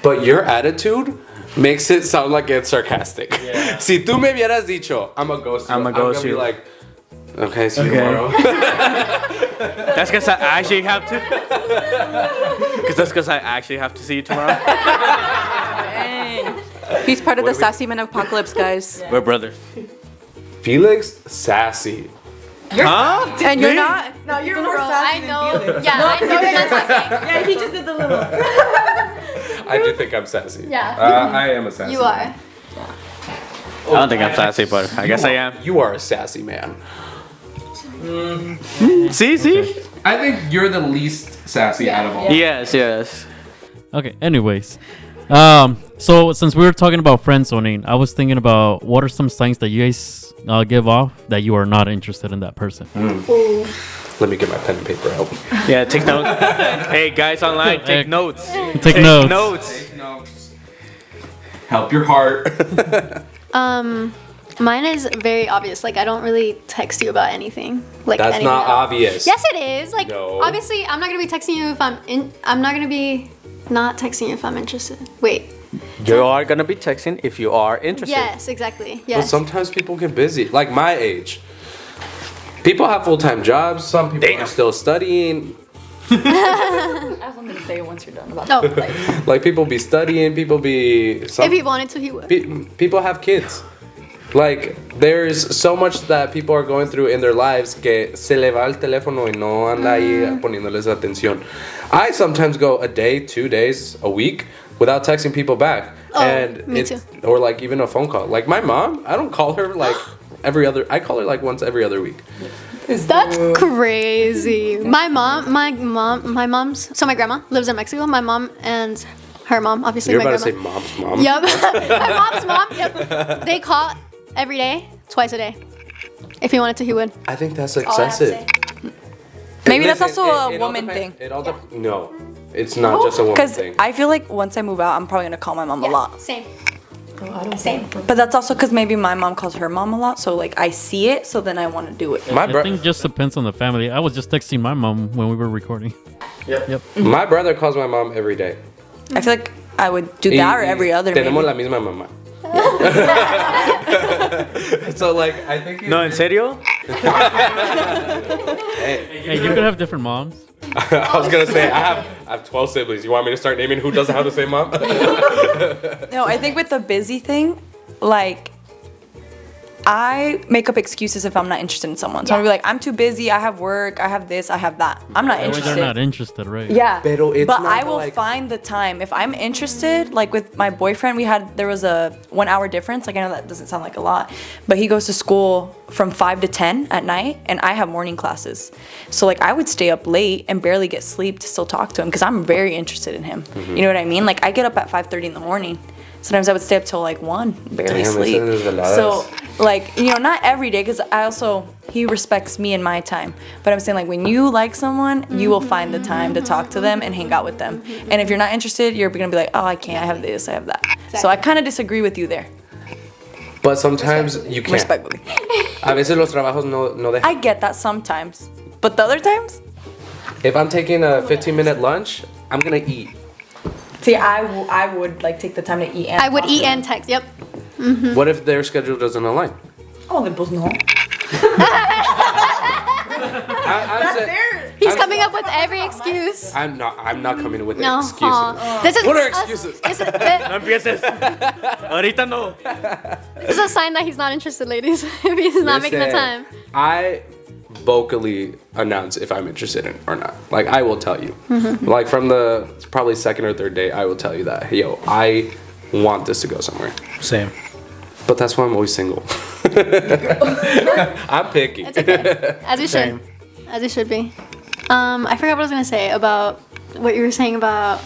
Speaker 4: But your attitude makes it sound like it's sarcastic.
Speaker 1: Yeah.
Speaker 4: Si tú me hubieras dicho, I'm a ghost you,
Speaker 1: I'm a ghost
Speaker 4: gonna
Speaker 1: you.
Speaker 4: be like, okay, see you
Speaker 1: Okay.
Speaker 4: tomorrow.
Speaker 1: That's because I actually have to. Because I actually have to see you tomorrow.
Speaker 6: He's part of
Speaker 4: What
Speaker 6: the
Speaker 4: do we-
Speaker 6: sassy men apocalypse, guys.
Speaker 1: We're brothers.
Speaker 4: Felix, sassy.
Speaker 1: Huh?
Speaker 6: And you're not.
Speaker 3: no, you're
Speaker 2: Bro, I know. Yeah, I know you're not talking.
Speaker 3: Yeah, he just did the little.
Speaker 4: I do think I'm sassy.
Speaker 2: Yeah.
Speaker 4: I am a sassy.
Speaker 2: You are.
Speaker 1: I don't think I'm sassy, but I guess I am.
Speaker 4: You are a sassy man.
Speaker 1: See?
Speaker 4: I think you're the least sassy out of all.
Speaker 1: Yes.
Speaker 5: Okay, anyways. So since we were talking about friend zoning, I was thinking about what are some signs that you guys give off that you are not interested in that person.
Speaker 4: Let me get my pen and paper out.
Speaker 1: Yeah, take notes. Hey, guys online, take notes.
Speaker 5: Take notes.
Speaker 4: Help your heart.
Speaker 2: Mine is very obvious. Like I don't really text you about anything. Like
Speaker 4: That's
Speaker 2: anything
Speaker 4: not
Speaker 2: at all.
Speaker 4: obvious.
Speaker 2: Yes, it is. Like
Speaker 4: No.
Speaker 2: obviously, I'm not gonna be texting you if I'm not gonna be not texting you if I'm interested. Wait.
Speaker 1: You are gonna be texting if you are interested.
Speaker 2: Yes, exactly.
Speaker 4: But
Speaker 2: Yes.
Speaker 4: sometimes people get busy. Like my age. People have full-time jobs. Some people are still studying.
Speaker 3: I was going to say it once you're done about
Speaker 2: Oh,
Speaker 4: Like people be studying. People be.
Speaker 2: if he wanted to, he would.
Speaker 4: People have kids. Like there's so much that people are going through in their lives que se le va el teléfono y no anda ahí poniéndoles atención. I sometimes go a day, 2 days, a week without texting people back.
Speaker 2: Oh,
Speaker 4: and
Speaker 2: me
Speaker 4: it's,
Speaker 2: too.
Speaker 4: or like even a phone call. Like my mom, I don't call her like I call her like once every other week.
Speaker 2: That's crazy. My mom's. So my grandma lives in Mexico. My mom and her mom, obviously.
Speaker 4: You're
Speaker 2: my
Speaker 4: about to say
Speaker 2: grandma.
Speaker 4: mom's mom.
Speaker 2: Yep. My mom's mom. Yep. They call every day, twice a day. If he wanted to, he would.
Speaker 4: I think that's
Speaker 2: All I have to
Speaker 4: excessive.
Speaker 2: say.
Speaker 3: Maybe that's
Speaker 4: Listen,
Speaker 3: also a
Speaker 4: it all
Speaker 3: woman
Speaker 4: depends-
Speaker 3: thing.
Speaker 4: It all no, it's not just a woman
Speaker 3: Because
Speaker 4: thing.
Speaker 3: I feel like once I move out, I'm probably gonna call my mom a lot.
Speaker 2: Same.
Speaker 6: Oh,
Speaker 2: Same.
Speaker 3: But that's also because maybe my mom calls her mom a lot, so like I see it, so then I want to do it.
Speaker 4: My
Speaker 5: I
Speaker 4: brother.
Speaker 5: think just depends on the family. I was just texting my mom when we were recording. Yep.
Speaker 4: My brother calls my mom every day.
Speaker 3: I feel like I would do that or every other.
Speaker 4: Tenemos
Speaker 3: Maybe.
Speaker 4: la misma mamá. So like, I think.
Speaker 1: No, en serio?
Speaker 5: Hey, you could have different moms.
Speaker 4: I was gonna say I have 12 siblings. You want me to start naming who doesn't have the same mom?
Speaker 3: No, I think with the busy thing, like I make up excuses if I'm not interested in someone. So I'll be like, I'm too busy. I have work. I have this. I have that. I'm not
Speaker 5: That way
Speaker 3: interested.
Speaker 5: they're not interested, right?
Speaker 3: Yeah,
Speaker 4: Pero it's
Speaker 3: but
Speaker 4: not
Speaker 3: I will
Speaker 4: like-
Speaker 3: find the time if I'm interested. Like with my boyfriend, there was a 1 hour difference. Like I know that doesn't sound like a lot, but he goes to school from 5 to 10 at night, and I have morning classes. So like I would stay up late and barely get sleep to still talk to him because I'm very interested in him. You know what I mean? Like I get up at 5:30 in the morning. Sometimes I would stay up till like 1, barely
Speaker 4: Damn,
Speaker 3: sleep.
Speaker 4: esas desveladas.
Speaker 3: So like, you know, not every day because he respects me and my time. But I'm saying like when you like someone, you will find the time to talk to them and hang out with them. And if you're not interested, you're gonna be like, oh, I can't, I have this, I have that. So I kind of disagree with you there.
Speaker 4: But sometimes you can't.
Speaker 3: Respectfully.
Speaker 4: A veces los trabajos no dejan.
Speaker 3: I get that sometimes. But the other times,
Speaker 4: If I'm taking a 15-minute lunch, I'm gonna eat.
Speaker 3: see, I would like take the time to eat and
Speaker 2: I would
Speaker 3: talk
Speaker 2: eat
Speaker 3: to them.
Speaker 2: and text. Yep.
Speaker 4: What if their schedule doesn't align?
Speaker 3: Oh, then pues no.
Speaker 2: He's coming up with every excuse.
Speaker 4: I'm not coming in with
Speaker 2: No.
Speaker 4: excuses.
Speaker 2: This is
Speaker 4: What are
Speaker 2: us-
Speaker 4: excuses?
Speaker 1: No empieces. Ahorita no.
Speaker 2: This is a sign that he's not interested, ladies. If he's not making the
Speaker 4: Listen,
Speaker 2: time.
Speaker 4: I vocally announce if I'm interested in or not. Like I will tell you.
Speaker 2: Mm-hmm.
Speaker 4: Like from the probably second or third day, I will tell you that, hey, yo, I want this to go somewhere.
Speaker 1: Same.
Speaker 4: But that's why I'm always single. I'm picky.
Speaker 2: It's okay. As you should.
Speaker 1: Same.
Speaker 2: As you should be. I forgot what I was gonna say about what you were saying about.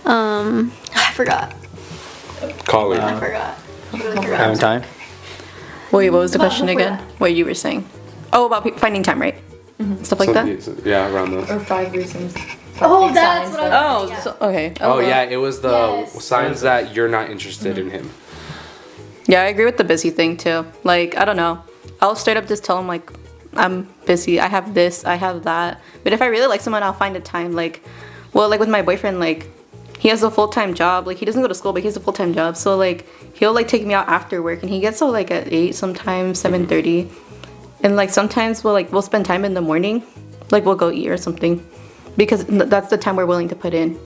Speaker 2: I forgot.
Speaker 4: Calling.
Speaker 2: I forgot.
Speaker 1: Having time.
Speaker 6: Wait, what was the question again? What you were saying? Oh, about finding time, right? Stuff like that.
Speaker 4: Yeah, around those.
Speaker 6: Or 5 reasons.
Speaker 2: Oh, that's what I was.
Speaker 6: Oh, so, okay.
Speaker 4: Oh
Speaker 6: well.
Speaker 4: yeah, it was the
Speaker 2: Yes.
Speaker 4: signs that you're not interested in him.
Speaker 6: Yeah, I agree with the busy thing too. Like, I don't know. I'll straight up just tell him like, I'm busy. I have this. I have that. But if I really like someone, I'll find a time. Like, well, like with my boyfriend, like, he has a full-time job. Like, he doesn't go to school, but he has a full-time job. So like, he'll like take me out after work, and he gets out like at 8, sometimes 7:30. And like sometimes we'll spend time in the morning. Like we'll go eat or something. Because that's the time we're willing to put in.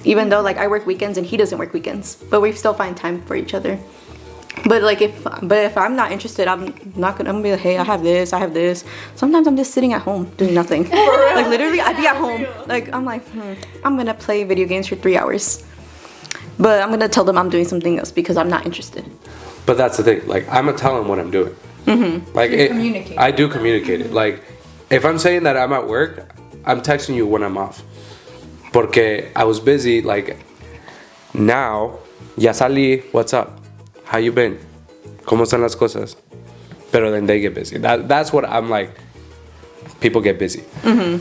Speaker 6: Even though like I work weekends and he doesn't work weekends, but we still find time for each other. But like if I'm not interested, I'm gonna be like, hey, I have this. Sometimes I'm just sitting at home doing nothing. Like literally, I'd be at home. Like I'm like, I'm gonna play video games for 3 hours. But I'm gonna tell them I'm doing something else because I'm not interested.
Speaker 4: But that's the thing. Like I'm gonna tell him what I'm doing. Like
Speaker 3: communicate.
Speaker 4: I do communicate it. Like if I'm saying that I'm at work, I'm texting you when I'm off. Porque I was busy. Like now, ya salí. What's up? How you been? ¿Cómo están las cosas? Pero then they get busy. That's what I'm like. People get busy.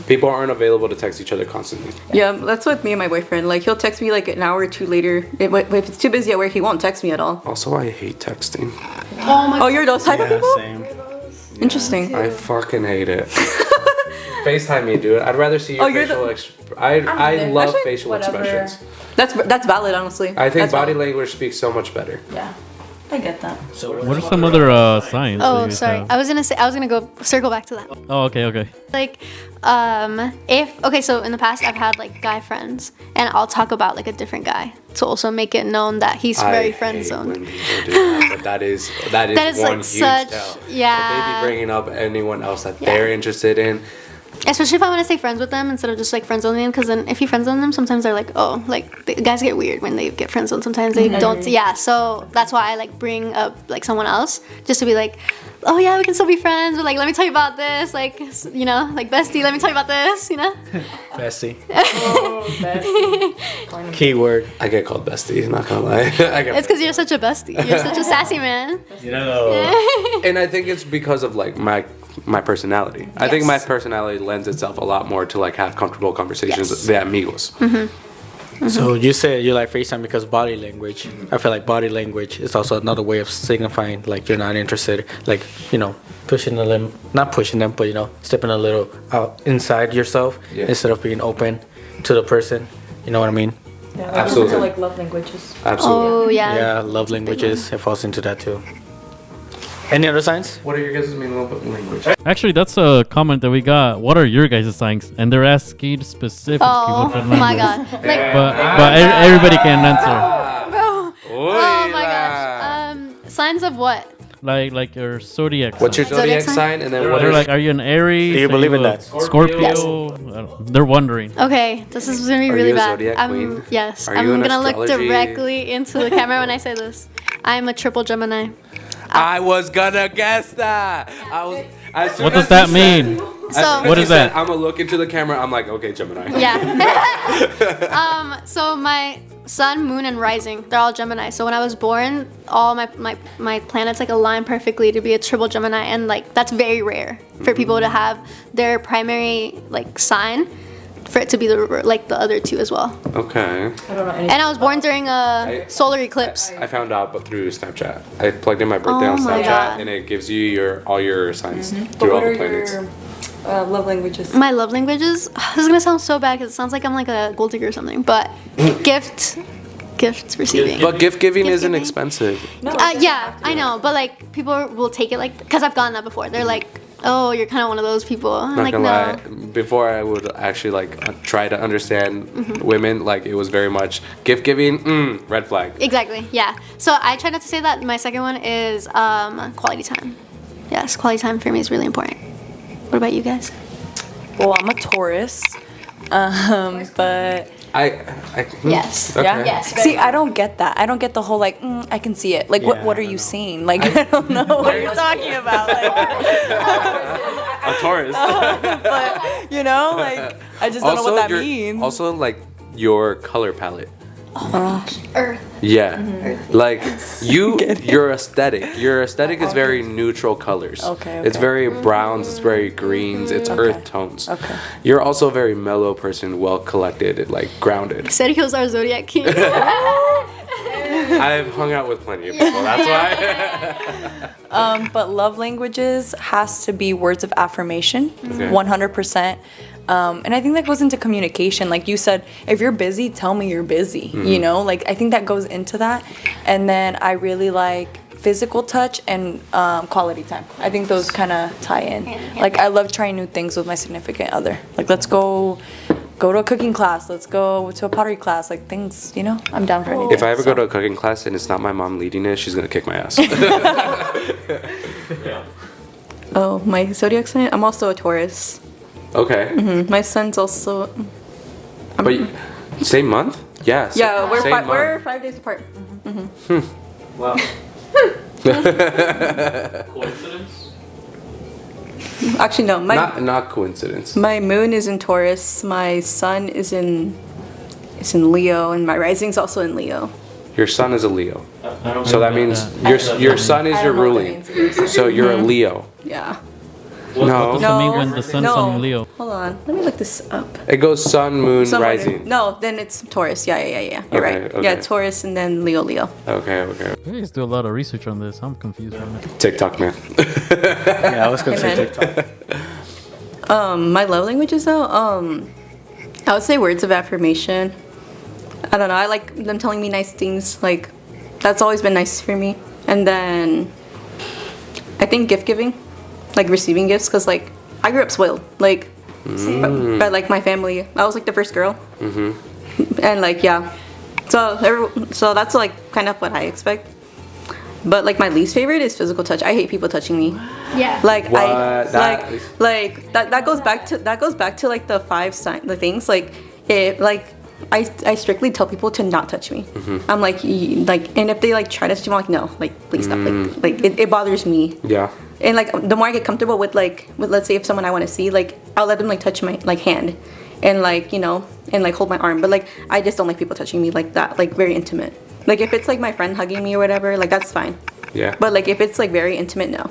Speaker 4: People aren't available to text each other constantly.
Speaker 6: Yeah, that's with me and my boyfriend. Like he'll text me like an hour or two later. If it's too busy at work, he won't text me at all.
Speaker 4: Also, I hate texting.
Speaker 6: Oh, you're those type of
Speaker 1: Yeah,
Speaker 6: people?
Speaker 1: same.
Speaker 6: Interesting.
Speaker 4: I fucking hate it. FaceTime me, dude. I'd rather see your
Speaker 6: you're the-
Speaker 4: facial I love
Speaker 3: Actually,
Speaker 4: facial
Speaker 3: whatever.
Speaker 4: expressions.
Speaker 6: That's valid, honestly.
Speaker 4: I think
Speaker 6: That's
Speaker 4: body
Speaker 6: valid.
Speaker 4: language speaks so much better.
Speaker 3: Yeah, I get that.
Speaker 5: What are some other signs? that
Speaker 2: Oh,
Speaker 5: you
Speaker 2: sorry.
Speaker 5: have?
Speaker 2: I was gonna go circle back to that.
Speaker 5: Oh, okay.
Speaker 2: Like, so in the past I've had like guy friends, and I'll talk about like a different guy to also make it known that he's very friend
Speaker 4: hate
Speaker 2: zoned.
Speaker 4: when people do that, but that is
Speaker 2: That is,
Speaker 4: one
Speaker 2: like,
Speaker 4: huge
Speaker 2: such-
Speaker 4: tell.
Speaker 2: yeah.
Speaker 4: That they be bringing up anyone else that they're interested in.
Speaker 2: Especially if I want to stay friends with them instead of just like friend zoning them, because then if you friend zone them, sometimes they're like, oh, like the guys get weird when they get friend zoned. Sometimes they don't. Yeah, so that's why I like bring up like someone else just to be like, oh yeah, we can still be friends, but like let me tell you about this, like you know, like bestie, let me tell you about this, you know.
Speaker 1: Bestie.
Speaker 3: Oh, bestie.
Speaker 1: Keyword.
Speaker 4: I get called bestie. Not gonna lie.
Speaker 2: It's because you're such a bestie. You're such a sassy man.
Speaker 1: You know.
Speaker 4: And I think it's because of like my personality. I think my
Speaker 2: Yes.
Speaker 4: personality lends itself a lot more to like have comfortable conversations
Speaker 2: Yes.
Speaker 4: de amigos.
Speaker 1: So you say you like FaceTime because body language. I feel like body language is also another way of signifying like you're not interested. Like, you know, pushing them, not pushing them, but you know, stepping a little out inside yourself
Speaker 4: Yeah.
Speaker 1: instead of being open to the person. You know what I mean?
Speaker 3: Yeah,
Speaker 4: Absolutely.
Speaker 3: Like love languages.
Speaker 4: Absolutely.
Speaker 2: Oh yeah.
Speaker 1: Yeah, love languages. It falls into that too. Any other signs?
Speaker 4: What are your guys' main love language?
Speaker 5: Actually, that's a comment that we got. What are your guys' signs? And they're asking specifically.
Speaker 2: Oh
Speaker 5: what their
Speaker 2: my
Speaker 5: language.
Speaker 2: god. Like,
Speaker 5: But everybody can answer.
Speaker 2: bro. Oh my gosh. Signs of what?
Speaker 5: Like your zodiac.
Speaker 4: What's your
Speaker 5: sign.
Speaker 2: Zodiac
Speaker 4: zodiac
Speaker 2: sign?
Speaker 4: sign? And then what
Speaker 5: They're
Speaker 4: is
Speaker 5: like, are you an Aries?
Speaker 1: Do you
Speaker 5: Are
Speaker 1: believe in
Speaker 5: a
Speaker 1: that?
Speaker 5: Scorpio?
Speaker 2: Yes.
Speaker 5: They're wondering.
Speaker 2: Okay, this is gonna be
Speaker 4: Are
Speaker 2: really
Speaker 4: you a
Speaker 2: bad.
Speaker 4: zodiac queen?
Speaker 2: Yes,
Speaker 4: Are
Speaker 2: I'm
Speaker 4: you an
Speaker 2: gonna look
Speaker 4: astrology-
Speaker 2: directly into the camera when I say this. I'm a triple Gemini.
Speaker 4: I was gonna guess that.
Speaker 5: What does that mean?
Speaker 2: So
Speaker 5: What is that?
Speaker 4: I'm gonna look into the camera. I'm like, okay, Gemini.
Speaker 2: yeah. So my sun, moon, and rising, they're all Gemini. So when I was born, all my planets like align perfectly to be a triple Gemini, and like that's very rare for people to have their primary like sign for it to be the other two as well.
Speaker 4: Okay.
Speaker 3: I don't know anything.
Speaker 2: And I was born during a solar eclipse.
Speaker 4: I found out, but through Snapchat. I plugged in my birthday
Speaker 2: Oh
Speaker 4: on
Speaker 2: my
Speaker 4: Snapchat,
Speaker 2: God.
Speaker 4: and it gives you all your signs
Speaker 3: But
Speaker 4: through all
Speaker 3: what
Speaker 4: the
Speaker 3: are
Speaker 4: planets.
Speaker 3: your love languages?
Speaker 2: My love languages. This is gonna sound so bad because it sounds like I'm like a gold digger or something. But gift receiving.
Speaker 4: But gift giving
Speaker 2: Gift
Speaker 4: isn't
Speaker 2: giving?
Speaker 4: expensive.
Speaker 3: No.
Speaker 2: Yeah, I know, but like people will take it like because I've gotten that before. They're like, "Oh, you're kind of one of those people." I'm
Speaker 4: Not
Speaker 2: like,
Speaker 4: gonna
Speaker 2: "No."
Speaker 4: lie. Before I would actually like try to understand women, like it was very much gift giving. Red flag.
Speaker 2: Exactly. Yeah. So I try not to say that. My second one is quality time. Yes, quality time for me is really important. What about you guys?
Speaker 3: Well, I'm a Taurus, but
Speaker 2: Yes.
Speaker 4: Okay.
Speaker 3: yeah.
Speaker 2: Yes.
Speaker 3: See, I don't get that. I don't get the whole like I can see it. Like
Speaker 1: Yeah,
Speaker 3: what are
Speaker 1: I
Speaker 3: you
Speaker 1: know.
Speaker 3: seeing? Like I don't know what you're talking about. Like,
Speaker 4: A Taurus.
Speaker 3: but you know, like I just don't know what that means.
Speaker 4: Also, like your color palette.
Speaker 2: Earth.
Speaker 4: Yeah, like your aesthetic. Your aesthetic is very neutral colors.
Speaker 3: Okay,
Speaker 4: It's
Speaker 3: okay.
Speaker 4: very browns. It's very greens. It's earth tones.
Speaker 3: Okay.
Speaker 4: You're also a very mellow person, well collected, like grounded.
Speaker 2: Sergio's our zodiac king.
Speaker 4: I've hung out with plenty of people. That's why.
Speaker 3: But love languages has to be words of affirmation,
Speaker 4: Okay.
Speaker 3: 100%. And I think that goes into communication. Like you said, if you're busy, tell me you're busy. You know, like I think that goes into that. And then I really like physical touch and quality time. I think those kind of tie in. Like I love trying new things with my significant other. Like let's go to a cooking class. Let's go to a pottery class. Like things, you know, I'm down for anything.
Speaker 4: If I ever go to a cooking class and it's not my mom leading it, she's gonna kick my ass.
Speaker 6: Oh, my zodiac sign? I'm also a Taurus.
Speaker 4: Okay.
Speaker 6: My son's also.
Speaker 4: But same month? Yeah.
Speaker 6: Yeah, we're
Speaker 4: same month.
Speaker 6: we're 5 days apart.
Speaker 5: Wow. Coincidence?
Speaker 6: Actually, no.
Speaker 4: Not coincidence.
Speaker 6: My moon is in Taurus. My sun is in Leo, and my rising's also in Leo.
Speaker 4: Your son is a Leo.
Speaker 5: I don't
Speaker 4: So
Speaker 5: know
Speaker 4: that means
Speaker 5: that.
Speaker 4: your son is
Speaker 3: I
Speaker 4: your
Speaker 3: don't know what
Speaker 4: ruling.
Speaker 3: that means.
Speaker 4: So you're a Leo.
Speaker 6: Yeah.
Speaker 5: What
Speaker 4: No.
Speaker 5: does that mean when the sun's
Speaker 6: no.
Speaker 5: on Leo?
Speaker 6: Hold on. Let me look this up.
Speaker 4: It goes sun, moon,
Speaker 6: Sun,
Speaker 4: rising.
Speaker 6: No, then it's Taurus. Yeah. You're
Speaker 4: Okay,
Speaker 6: right.
Speaker 4: okay.
Speaker 6: Yeah, Taurus and then Leo.
Speaker 4: Okay.
Speaker 5: You guys do a lot of research on this. I'm confused right now.
Speaker 4: TikTok man.
Speaker 1: Yeah, I was gonna say
Speaker 6: Amen.
Speaker 1: TikTok.
Speaker 6: My love languages though, I would say words of affirmation. I don't know. I like them telling me nice things. Like that's always been nice for me. And then I think gift giving, like receiving gifts, because like I grew up spoiled. Like, by like my family, I was like the first girl. And like yeah, so that's like kind of what I expect. But like my least favorite is physical touch. I hate people touching me.
Speaker 2: Yeah.
Speaker 6: Like
Speaker 4: What?
Speaker 6: that goes back to like the the things like it like I strictly tell people to not touch me. I'm like and if they like try to touch me, I'm like no, like please stop. Like it bothers me.
Speaker 4: Yeah.
Speaker 6: And like the more I get comfortable with let's say if someone I want to see, like I'll let them like touch my like hand and like and like hold my arm. But like I just don't like people touching me like that, like very intimate. Like if it's like my friend hugging me or whatever, like that's fine.
Speaker 4: Yeah.
Speaker 6: But like if it's like very intimate, no.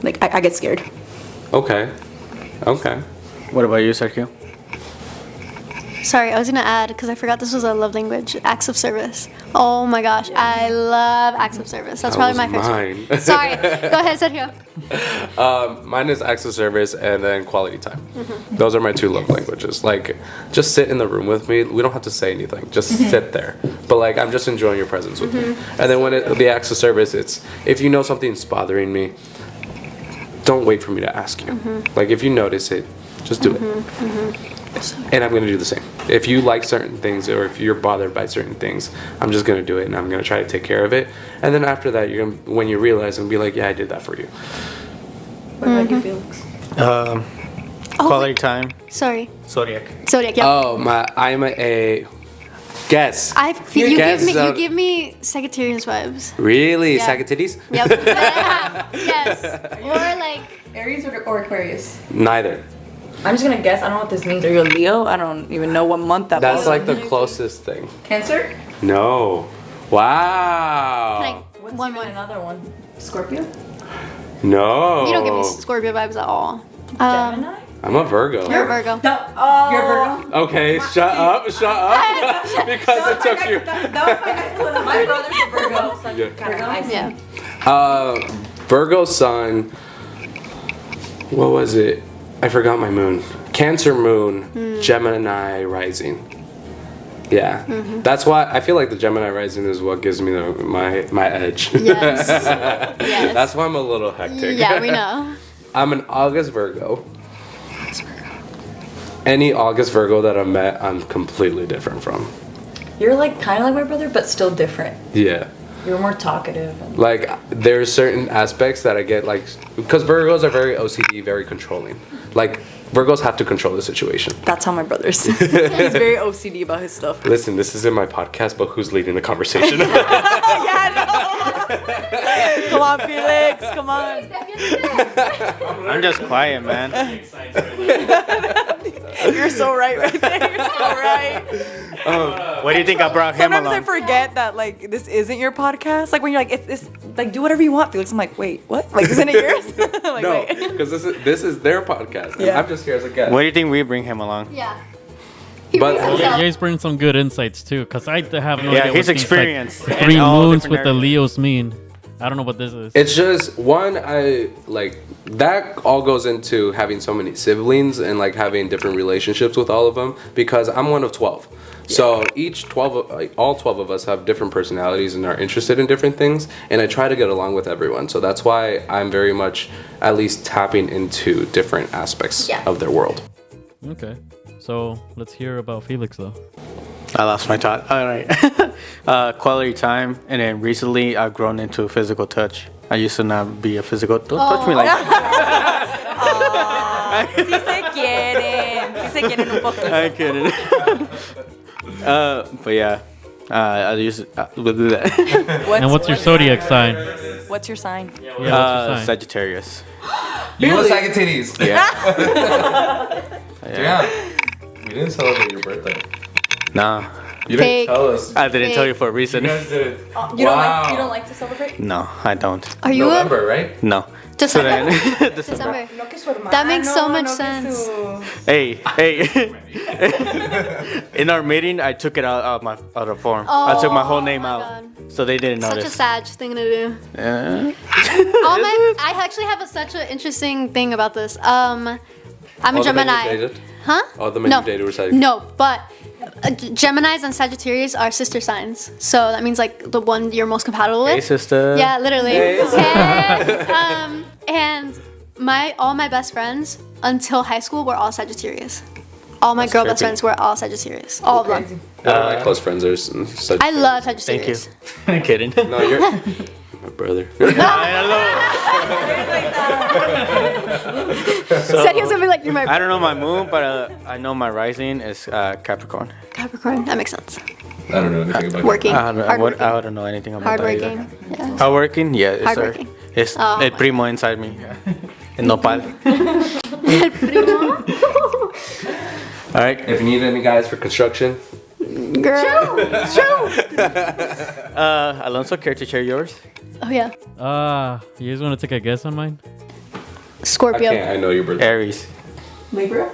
Speaker 6: Like I get scared.
Speaker 4: Okay.
Speaker 1: What about you, Sergio?
Speaker 2: Sorry, I was gonna add because I forgot this was a love language. Acts of service. Oh my gosh, I love acts of service. That's
Speaker 4: That
Speaker 2: probably my
Speaker 4: was
Speaker 2: first.
Speaker 4: mine.
Speaker 2: Sorry, go ahead, Sergio.
Speaker 4: Mine is acts of service and then quality time. Those are my two love languages. Like, just sit in the room with me. We don't have to say anything. Just sit there. But like, I'm just enjoying your presence with me. And then when the acts of service, it's if you know something's bothering me, don't wait for me to ask you. Like, if you notice it, just do it. And I'm gonna do the same. If you like certain things or if you're bothered by certain things, I'm just gonna do it and I'm gonna try to take care of it. And then after that, you're gonna, when you realize, and be like, yeah, I did that for you.
Speaker 3: What about you, Felix?
Speaker 1: Quality time.
Speaker 2: Sorry,
Speaker 1: Zodiac.
Speaker 2: Zodiac. Yep.
Speaker 4: I'm a guess.
Speaker 2: You give me Sagittarius vibes.
Speaker 4: Really?
Speaker 2: Yeah.
Speaker 4: Sagittarius?
Speaker 2: Yep. Yes. Or like
Speaker 3: Aries or Aquarius?
Speaker 4: Neither.
Speaker 3: I'm just gonna guess. I don't know what this means. Are you a Leo? I don't even know what month that
Speaker 4: That's
Speaker 3: falls
Speaker 4: like
Speaker 3: in.
Speaker 4: the closest thing.
Speaker 3: Cancer?
Speaker 4: No. Wow.
Speaker 2: like one more.
Speaker 3: Another one. Scorpio?
Speaker 4: No.
Speaker 2: You don't give me Scorpio vibes at all.
Speaker 3: Gemini?
Speaker 4: I'm a Virgo.
Speaker 2: You're a Virgo.
Speaker 3: Oh. You're a Virgo?
Speaker 4: Okay, shut up. Because it took you.
Speaker 3: That was my next one. My brother's a Virgo. So
Speaker 4: Yeah.
Speaker 2: Yeah.
Speaker 4: Virgo sun. What was it? I forgot my moon. Cancer moon, Gemini rising. Yeah, that's why I feel like the Gemini rising is what gives me my edge.
Speaker 2: Yes. Yes.
Speaker 4: That's why I'm a little hectic.
Speaker 2: Yeah, we know.
Speaker 4: I'm an August Virgo. Any August Virgo that I've met, I'm completely different from.
Speaker 3: You're like kind of like my brother, but still different.
Speaker 4: Yeah.
Speaker 3: You're more talkative. And
Speaker 4: Like, there's certain aspects that I get, like, because Virgos are very OCD, very controlling. Like, Virgos have to control the situation.
Speaker 3: that's how my brother's. He's very OCD about his stuff.
Speaker 4: Listen, this is in my podcast, but who's leading the conversation?
Speaker 3: Come on, Felix. Come on.
Speaker 1: I'm just quiet, man.
Speaker 3: You're so right there. You're so right.
Speaker 1: What do you think I brought him
Speaker 3: Sometimes I
Speaker 1: along?
Speaker 3: forget that like this isn't your podcast. Like when you're like, if this like do whatever you want, Felix. I'm like, wait, what? Like isn't it yours? Like,
Speaker 4: No,
Speaker 3: wait.
Speaker 4: because this is their podcast. And
Speaker 3: Yeah.
Speaker 4: I'm just here as a guest.
Speaker 1: What do you think we bring him along?
Speaker 2: Yeah.
Speaker 4: But
Speaker 5: You guys bring some good insights too, because I have no
Speaker 1: Yeah,
Speaker 5: idea
Speaker 1: his
Speaker 5: what these,
Speaker 1: experience
Speaker 5: like,
Speaker 1: in
Speaker 5: 3
Speaker 1: all
Speaker 5: moons
Speaker 1: different
Speaker 5: with the
Speaker 1: areas.
Speaker 5: Leos mean. I don't know what this is.
Speaker 4: it's just one, I like that all goes into having so many siblings and like having different relationships with all of them, because I'm one of 12. So each 12, like, all 12 of us have different personalities and are interested in different things, and I try to get along with everyone. So that's why I'm very much at least tapping into different aspects of their world.
Speaker 5: Okay, so let's hear about Felix though.
Speaker 1: I lost my thought. All right. Quality time, and then recently I've grown into physical touch. I used to not be a physical. Don't touch me like that.
Speaker 3: Sí se quieren un poquito.
Speaker 1: I'm kidding. But yeah, I used to do that.
Speaker 5: And what's your zodiac sign?
Speaker 3: What's your sign?
Speaker 5: Yeah, what's your sign?
Speaker 1: Sagittarius.
Speaker 7: You know Sagittarius.
Speaker 1: Yeah.
Speaker 7: Yeah. We didn't celebrate your birthday.
Speaker 1: Nah,
Speaker 7: You
Speaker 2: Fake.
Speaker 7: didn't tell us.
Speaker 1: I didn't tell you for a
Speaker 7: You
Speaker 1: reason.
Speaker 7: guys did it.
Speaker 3: You don't like to celebrate?
Speaker 1: No, I don't.
Speaker 2: Are you
Speaker 7: November, right?
Speaker 1: No.
Speaker 2: December?
Speaker 1: December.
Speaker 2: December. That makes so much sense.
Speaker 1: Hey. In our meeting, I took it out of form. I took my whole name
Speaker 2: my
Speaker 1: out,
Speaker 2: God.
Speaker 1: so they didn't
Speaker 2: Such a
Speaker 1: notice.
Speaker 2: Sag thing to do. I actually have such an interesting thing about this. I'm a
Speaker 4: All the men you
Speaker 2: Gemini.
Speaker 4: dated?
Speaker 2: Huh?
Speaker 4: All the men
Speaker 2: no.
Speaker 4: you dated were Sagittarius?
Speaker 2: No, but Geminis and Sagittarius are sister signs. So that means like the one you're most compatible with.
Speaker 1: Hey, sister.
Speaker 2: Yeah, literally.
Speaker 1: Hey.
Speaker 2: And all my best friends until high school were all Sagittarius. All my girl best
Speaker 1: trippy.
Speaker 2: friends were all Sagittarius. All of them.
Speaker 4: One of my close friends are such.
Speaker 2: I love
Speaker 1: Thank you.
Speaker 2: Sagittarius.
Speaker 1: I'm kidding.
Speaker 4: No, you're. my brother.
Speaker 2: Said he was gonna be like, you're my
Speaker 1: I don't know my moon, but I know my rising is Capricorn.
Speaker 2: Capricorn. That makes sense.
Speaker 7: I don't know anything about
Speaker 2: Working.
Speaker 1: I don't know anything about that either.
Speaker 2: Hardworking. Yeah.
Speaker 1: Hardworking? Yeah, it's
Speaker 2: Hardworking.
Speaker 1: It's
Speaker 2: Oh
Speaker 1: el
Speaker 2: my
Speaker 1: primo inside me. El nopal. All right.
Speaker 4: If you need any guys for construction,
Speaker 2: Girl.
Speaker 1: Alonso, care to share yours?
Speaker 2: Oh yeah.
Speaker 5: You guys want to take a guess on mine?
Speaker 2: Scorpio.
Speaker 4: I know your birthday.
Speaker 1: Aries.
Speaker 3: Libra?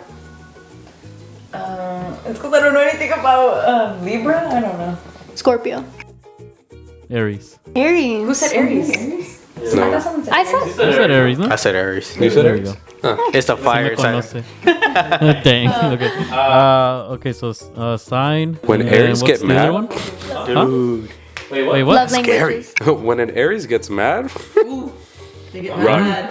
Speaker 3: It's because I don't know anything about Libra. I don't know.
Speaker 2: Scorpio.
Speaker 5: Aries.
Speaker 2: Aries.
Speaker 3: Who said Aries?
Speaker 4: No.
Speaker 2: I said.
Speaker 5: You said Aries, no?
Speaker 1: I said Aries.
Speaker 4: You said
Speaker 5: There you
Speaker 4: Aries?
Speaker 5: go.
Speaker 1: It's the fire
Speaker 5: Me
Speaker 1: sign.
Speaker 5: conoce. Dang. Okay. Okay. So sign.
Speaker 4: When
Speaker 5: and
Speaker 4: Aries
Speaker 5: what's
Speaker 4: get
Speaker 5: the other
Speaker 4: mad?
Speaker 5: one?
Speaker 1: Dude.
Speaker 5: Wait, what?
Speaker 2: Love languages.
Speaker 4: When an Aries gets mad, run.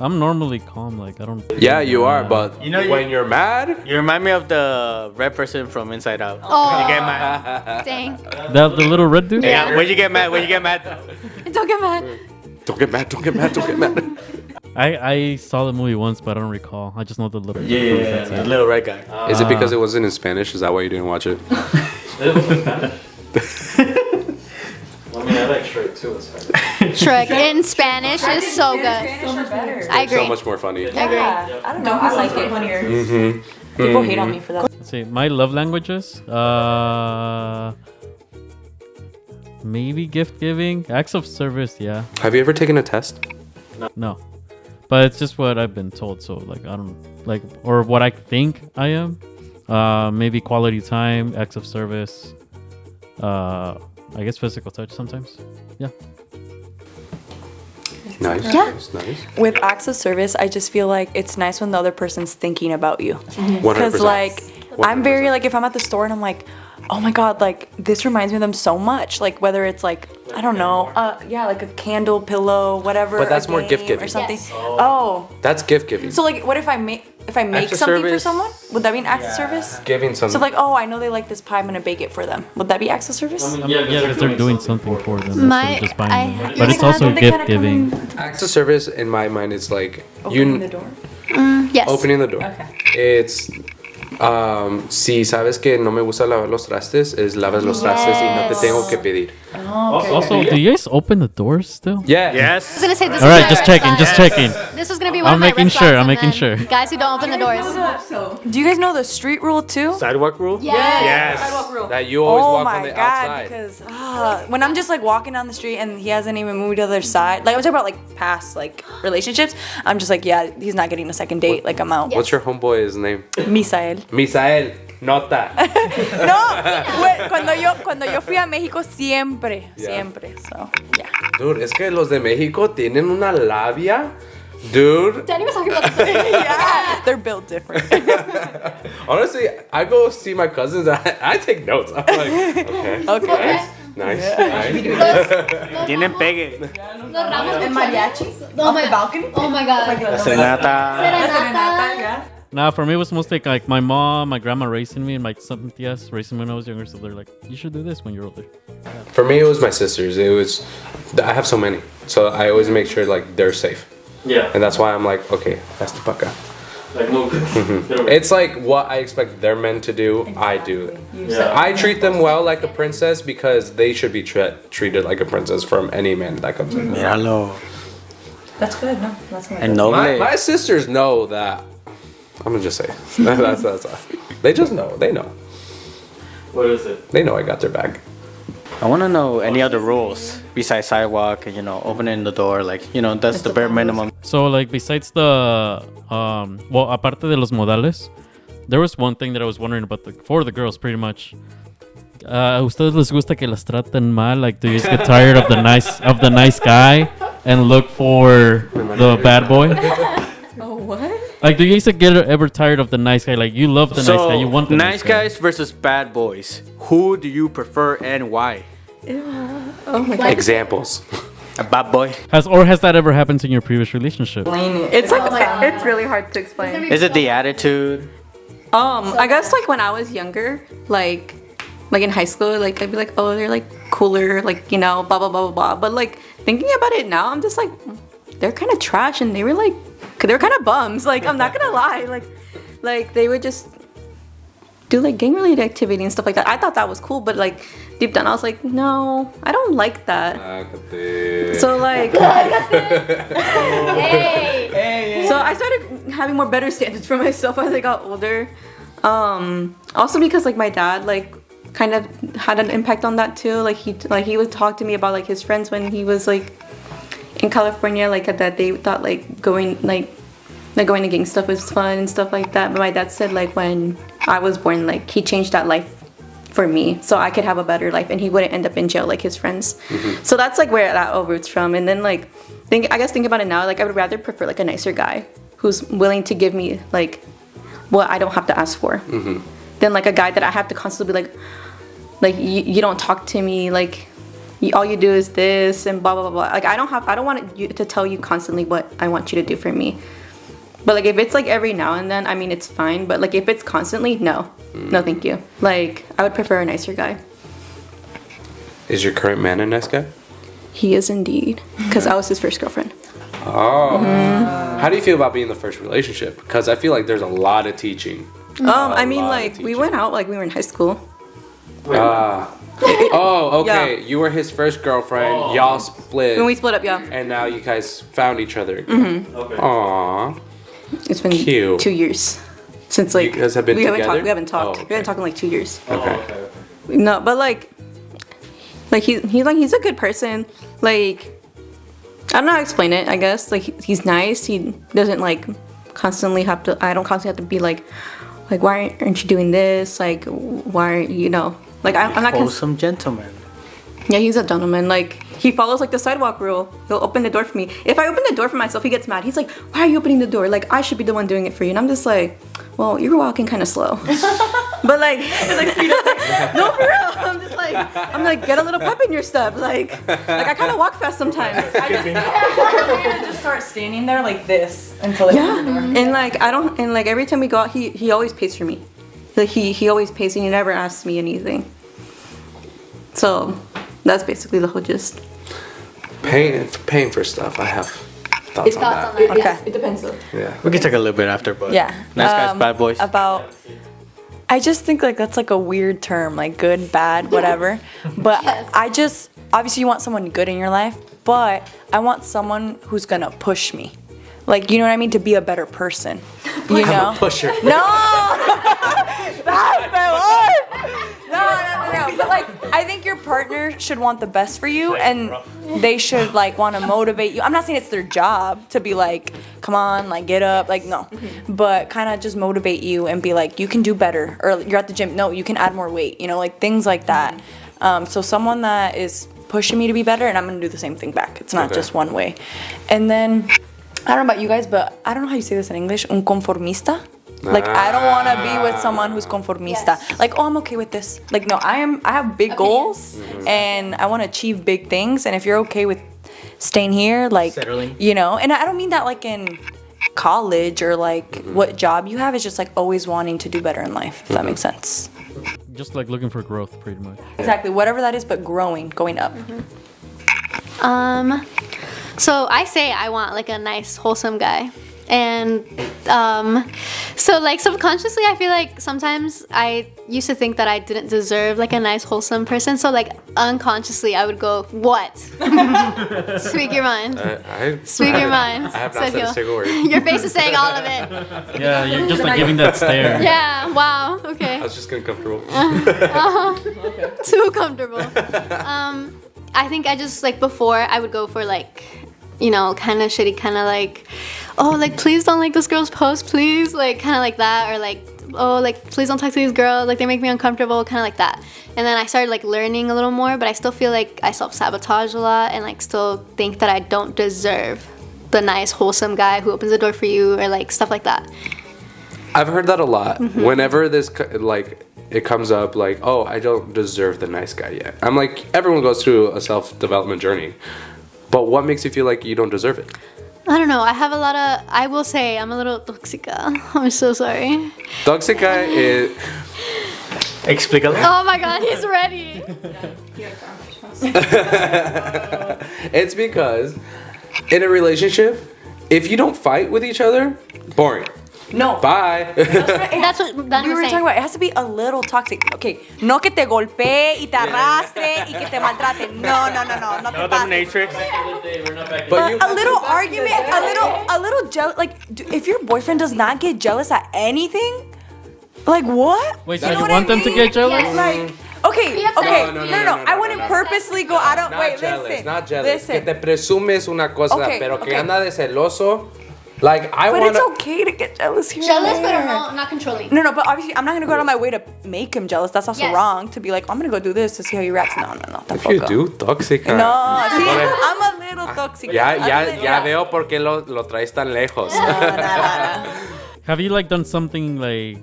Speaker 5: I'm normally calm. Like I don't.
Speaker 4: Yeah, you are, but
Speaker 1: You know,
Speaker 4: when you're mad,
Speaker 1: You remind me of the red person from Inside Out.
Speaker 2: Oh.
Speaker 1: You get mad.
Speaker 2: Dang.
Speaker 5: The little red dude.
Speaker 1: Yeah. When you get mad. When you get mad.
Speaker 2: Don't get mad.
Speaker 4: don't get mad, don't get mad, don't get mad.
Speaker 5: I saw the movie once, but I don't recall. I just know the little.
Speaker 1: Yeah. The little red guy.
Speaker 4: Is it because it wasn't in Spanish? Is that why you didn't watch it?
Speaker 8: I mean, I like Shrek too. It's fine.
Speaker 2: Shrek in Spanish is so good. I agree.
Speaker 4: So much more funny.
Speaker 2: I agree.
Speaker 3: I don't know. I like it funnier. People hate on me for that.
Speaker 5: Let's see. My love languages. Maybe gift giving, acts of service. Yeah.
Speaker 4: Have you ever taken a test?
Speaker 5: No. But it's just what I've been told. So like I don't like or what I think I am. Maybe quality time, acts of service. I guess physical touch sometimes. Yeah.
Speaker 4: Nice.
Speaker 2: Yeah.
Speaker 4: Nice.
Speaker 3: With acts of service, I just feel like it's nice when the other person's thinking about you.
Speaker 4: 100%.
Speaker 3: Because like I'm very like if I'm at the store and I'm like, oh my god, like this reminds me of them so much. Like whether it's like I don't know, yeah, like a candle, pillow, whatever.
Speaker 4: But that's
Speaker 3: a
Speaker 4: more
Speaker 3: game
Speaker 4: gift giving.
Speaker 3: or something.
Speaker 2: Yes.
Speaker 3: Oh,
Speaker 4: That's gift giving.
Speaker 3: so like what if I make
Speaker 1: Acts of
Speaker 3: something for
Speaker 1: service.
Speaker 3: someone? Would that be an act of service?
Speaker 4: Giving some.
Speaker 3: So like, oh, I know they like this pie. I'm gonna bake it for them. Would that be acts of service?
Speaker 5: Yeah, because they're doing something for them.
Speaker 2: My-
Speaker 5: Just buying
Speaker 2: I-
Speaker 5: them.
Speaker 2: you
Speaker 5: But it's
Speaker 2: like
Speaker 5: also
Speaker 3: Don't they kinda
Speaker 5: gift giving.
Speaker 3: come
Speaker 4: acts of service in my mind is like
Speaker 3: Opening the door.
Speaker 2: Yes.
Speaker 4: opening the door.
Speaker 3: Okay.
Speaker 4: It's si sabes que no me gusta lavar los trastes, es lavas los trastes y no te tengo que pedir.
Speaker 5: Also, do you guys open the doors still?
Speaker 4: Yeah.
Speaker 2: I was
Speaker 1: Yes.
Speaker 2: gonna say this.
Speaker 5: All
Speaker 2: is
Speaker 5: right,
Speaker 2: my
Speaker 5: just
Speaker 2: red
Speaker 5: checking,
Speaker 2: flag.
Speaker 5: just checking.
Speaker 2: This was gonna be one
Speaker 5: I'm
Speaker 2: of my
Speaker 5: making
Speaker 2: red
Speaker 5: sure,
Speaker 2: flags,
Speaker 5: I'm
Speaker 2: and
Speaker 5: making
Speaker 2: then
Speaker 5: sure.
Speaker 2: Guys who don't open the doors.
Speaker 3: Do you guys know the street rule too?
Speaker 1: Sidewalk rule?
Speaker 2: Yes.
Speaker 1: Yes.
Speaker 4: That you always
Speaker 3: Oh
Speaker 4: walk
Speaker 3: my
Speaker 4: on the
Speaker 3: god!
Speaker 4: outside.
Speaker 3: Because when I'm just like walking down the street and he hasn't even moved to the other side, like I'm talking about like past like relationships, I'm just like, yeah, he's not getting a second date. Like I'm out.
Speaker 4: What's your homeboy's name?
Speaker 3: Misael.
Speaker 4: Misael. Nota.
Speaker 3: No, cuando yo fui a México siempre. So yeah.
Speaker 4: Dude, es que los de México tienen una labia. Dude,
Speaker 2: Danny was talking about this.
Speaker 3: Yeah, they're built different.
Speaker 4: honestly, I go see my cousins and I take notes. I'm like, okay.
Speaker 3: Okay.
Speaker 4: Nice. Nice.
Speaker 1: Tienen pegue.
Speaker 2: And
Speaker 3: mariachis?
Speaker 2: Oh my balcony. Oh my god.
Speaker 1: Serenata.
Speaker 2: Serenata.
Speaker 5: Nah, for me it was mostly like my mom, my grandma raising me, and like some tias raising me when I was younger. So they're like, you should do this when you're older.
Speaker 4: For me, it was my sisters. It was, I have so many. So I always make sure like they're safe.
Speaker 8: Yeah.
Speaker 4: And that's why I'm like, okay, that's the paca.
Speaker 8: Like move. Get away.
Speaker 4: It's like what I expect their men to do, I do.
Speaker 8: Yeah.
Speaker 4: I treat them well like a princess because they should be treated like a princess from any man that comes in.
Speaker 1: Míralo.
Speaker 3: That's good. No, that's good.
Speaker 1: El noble.
Speaker 4: My sisters know that. I'm gonna just say that's they just know. They know.
Speaker 8: What is it?
Speaker 4: They know I got their back.
Speaker 1: I want to know any other rules besides sidewalk and opening the door. Like that's the bare minimum.
Speaker 5: So like besides the well, aparte de los modales, there was one thing that I was wondering about for the girls pretty much. ¿A ustedes les gusta que las traten mal? Like, do you just get tired of the nice guy and look for the bad boy?
Speaker 6: Oh, what?
Speaker 5: Like, do you guys get ever tired of the nice guy? Like, you love the nice guy, you want the
Speaker 1: nice guys versus bad boys. Who do you prefer and why?
Speaker 6: Oh my god.
Speaker 4: Examples.
Speaker 1: A bad boy.
Speaker 5: Has that ever happened in your previous relationship?
Speaker 6: It's like it's really hard to explain.
Speaker 1: Is it the attitude?
Speaker 6: I guess like when I was younger, like like in high school, like I'd be like, oh, they're like cooler, like, you know, blah blah blah blah blah. But like thinking about it now, I'm just like, they're kind of trash, and they were kind of bums. Like, I'm not gonna lie, like they would just do like gang related activity and stuff like that. I thought that was cool, but like deep down I was like, no, I don't like that. So like so I started having more better standards for myself as I got older. Also because like my dad like kind of had an impact on that too. Like he would talk to me about like his friends when he was like in California, like that they thought like going to gang stuff was fun and stuff like that. But my dad said like when I was born, like he changed that life for me so I could have a better life and he wouldn't end up in jail like his friends. So that's like where that all roots from. And then like think about it now, like I would rather prefer like a nicer guy who's willing to give me like what I don't have to ask for than like a guy that I have to constantly be like you don't talk to me, like all you do is this and blah blah blah blah. Like I don't want you to tell you constantly what I want you to do for me. But like if it's like every now and then, I mean it's fine. But like if it's constantly, no thank you. Like I would prefer a nicer guy.
Speaker 4: Is your current man a nice guy?
Speaker 6: He is indeed, because I was his first girlfriend.
Speaker 4: Oh. How do you feel about being the first relationship? Because I feel like there's a lot of teaching.
Speaker 6: I mean like we went out like we were in high school.
Speaker 4: Oh, okay.
Speaker 6: Yeah.
Speaker 4: You were his first girlfriend. Y'all split.
Speaker 6: When we split up, yeah.
Speaker 4: And now you guys found each other again.
Speaker 8: Okay.
Speaker 4: Aww.
Speaker 6: It's been
Speaker 4: Cute.
Speaker 6: 2 years since like
Speaker 4: You guys have been
Speaker 6: we
Speaker 4: together?
Speaker 6: we haven't talked.
Speaker 4: Oh,
Speaker 6: We haven't talked in like 2 years.
Speaker 4: Okay.
Speaker 8: Okay.
Speaker 6: No, but like he's a good person. Like I don't know how to explain it. I guess like he's nice. He doesn't like constantly have to. I don't constantly have to be like why aren't you doing this? Like why you know? Like I'm not.
Speaker 1: Wholesome gentleman.
Speaker 6: Yeah, he's a gentleman. Like he follows like the sidewalk rule. He'll open the door for me. If I open the door for myself, he gets mad. He's like, "Why are you opening the door? Like I should be the one doing it for you." And I'm just like, "Well, you're walking kind of slow." But like, it's like speed up. Like, no, for real. I'm like, get a little pep in your step. Like I kind of walk fast sometimes.
Speaker 3: I just start standing there like this until they open the door.
Speaker 6: And like I don't. And like every time we go out, he always pays for me. Like he always pays and he never asks me anything. So that's basically the whole gist.
Speaker 4: Paying for stuff. I have thoughts on that.
Speaker 3: Okay.
Speaker 6: It depends though.
Speaker 4: Yeah.
Speaker 1: We can talk a little bit after, but
Speaker 3: Yeah.
Speaker 1: nice guys, bad boys.
Speaker 3: About I just think like that's like a weird term, like good, bad, whatever. But I just obviously you want someone good in your life, but I want someone who's gonna push me. Like, you know what I mean? To be a better person. You know?
Speaker 4: Pusher.
Speaker 3: No! That's the word! No. But like, I think your partner should want the best for you and they should like want to motivate you. I'm not saying it's their job to be like, come on, like get up, like no. But kind of just motivate you and be like, you can do better. Or you're at the gym, no, you can add more weight. You know, like things like that. So someone that is pushing me to be better and I'm going to do the same thing back. It's not just one way. And then, I don't know about you guys, but I don't know how you say this in English, un conformista. Like I don't want to be with someone who's conformista.
Speaker 2: Yes.
Speaker 3: Like, oh, I'm okay with this. Like, no, I have big goals and I want to achieve big things. And if you're okay with staying here, like,
Speaker 1: Settling.
Speaker 3: you know, and I don't mean that like in college or like what job you have. It's just like always wanting to do better in life, if that makes sense.
Speaker 5: Just like looking for growth, pretty much.
Speaker 3: Exactly, whatever that is, but going up.
Speaker 2: So I say I want like a nice, wholesome guy. And so like subconsciously I feel like sometimes I used to think that I didn't deserve like a nice, wholesome person. So like unconsciously I would go, what? Speak your mind. Speak your mind.
Speaker 4: I have not said a single word.
Speaker 2: Your face is saying all of it.
Speaker 5: Yeah, you're just like giving that stare.
Speaker 2: Yeah, wow, okay.
Speaker 4: I was just getting comfortable.
Speaker 2: Too comfortable. I think I just like before I would go for like, you know, kind of shitty, kind of like, oh, like please don't like this girl's post, please, like kind of like that, or like, oh, like please don't talk to these girls, like they make me uncomfortable, kind of like that. And then I started like learning a little more, but I still feel like I self-sabotage a lot and like still think that I don't deserve the nice, wholesome guy who opens the door for you or like stuff like that.
Speaker 4: I've heard that a lot. Whenever this like it comes up, like, oh, I don't deserve the nice guy yet. I'm like, everyone goes through a self-development journey, but what makes you feel like you don't deserve it?
Speaker 2: I don't know. I will say I'm a little toxica. I'm so sorry.
Speaker 4: Toxica is
Speaker 1: Explícalo.
Speaker 2: Oh my god, he's ready.
Speaker 4: It's because in a relationship, if you don't fight with each other, boring.
Speaker 3: No.
Speaker 4: Bye.
Speaker 2: That's what Danny
Speaker 3: We
Speaker 2: was
Speaker 3: were
Speaker 2: saying.
Speaker 3: talking about it has to be a little toxic. Okay, no que te golpee y te arrastre y que te maltrate. No te pases.
Speaker 1: Matrix.
Speaker 4: But you
Speaker 3: A little argument, a little jealous. Like, if your boyfriend does not get jealous at anything, like what?
Speaker 5: Wait, so
Speaker 3: know
Speaker 5: you
Speaker 3: what
Speaker 5: want
Speaker 3: I
Speaker 5: them to
Speaker 3: mean?
Speaker 5: get jealous?
Speaker 2: Yes.
Speaker 3: Like, okay,
Speaker 2: Be upset.
Speaker 3: okay,
Speaker 4: No,
Speaker 3: I wouldn't purposely go out of.
Speaker 4: not
Speaker 3: Wait,
Speaker 4: jealous,
Speaker 3: listen,
Speaker 4: not jealous. Que
Speaker 3: listen.
Speaker 4: te presumes una cosa,
Speaker 3: Okay,
Speaker 4: pero que
Speaker 3: okay.
Speaker 4: anda de celoso. Like I
Speaker 3: But
Speaker 4: want
Speaker 3: it's okay to get jealous here.
Speaker 2: Jealous,
Speaker 3: and
Speaker 2: but
Speaker 3: there.
Speaker 2: not controlling.
Speaker 3: No, but obviously I'm not gonna go out of my way to make him jealous. That's also
Speaker 2: Yes.
Speaker 3: wrong to be like, I'm gonna go do this to see how he reacts. No.
Speaker 4: If you
Speaker 3: tampoco.
Speaker 4: do, tóxica.
Speaker 3: No, see, I'm a little toxic.
Speaker 4: Ya veo por qué lo traes tan lejos.
Speaker 3: No.
Speaker 5: Have you like done something like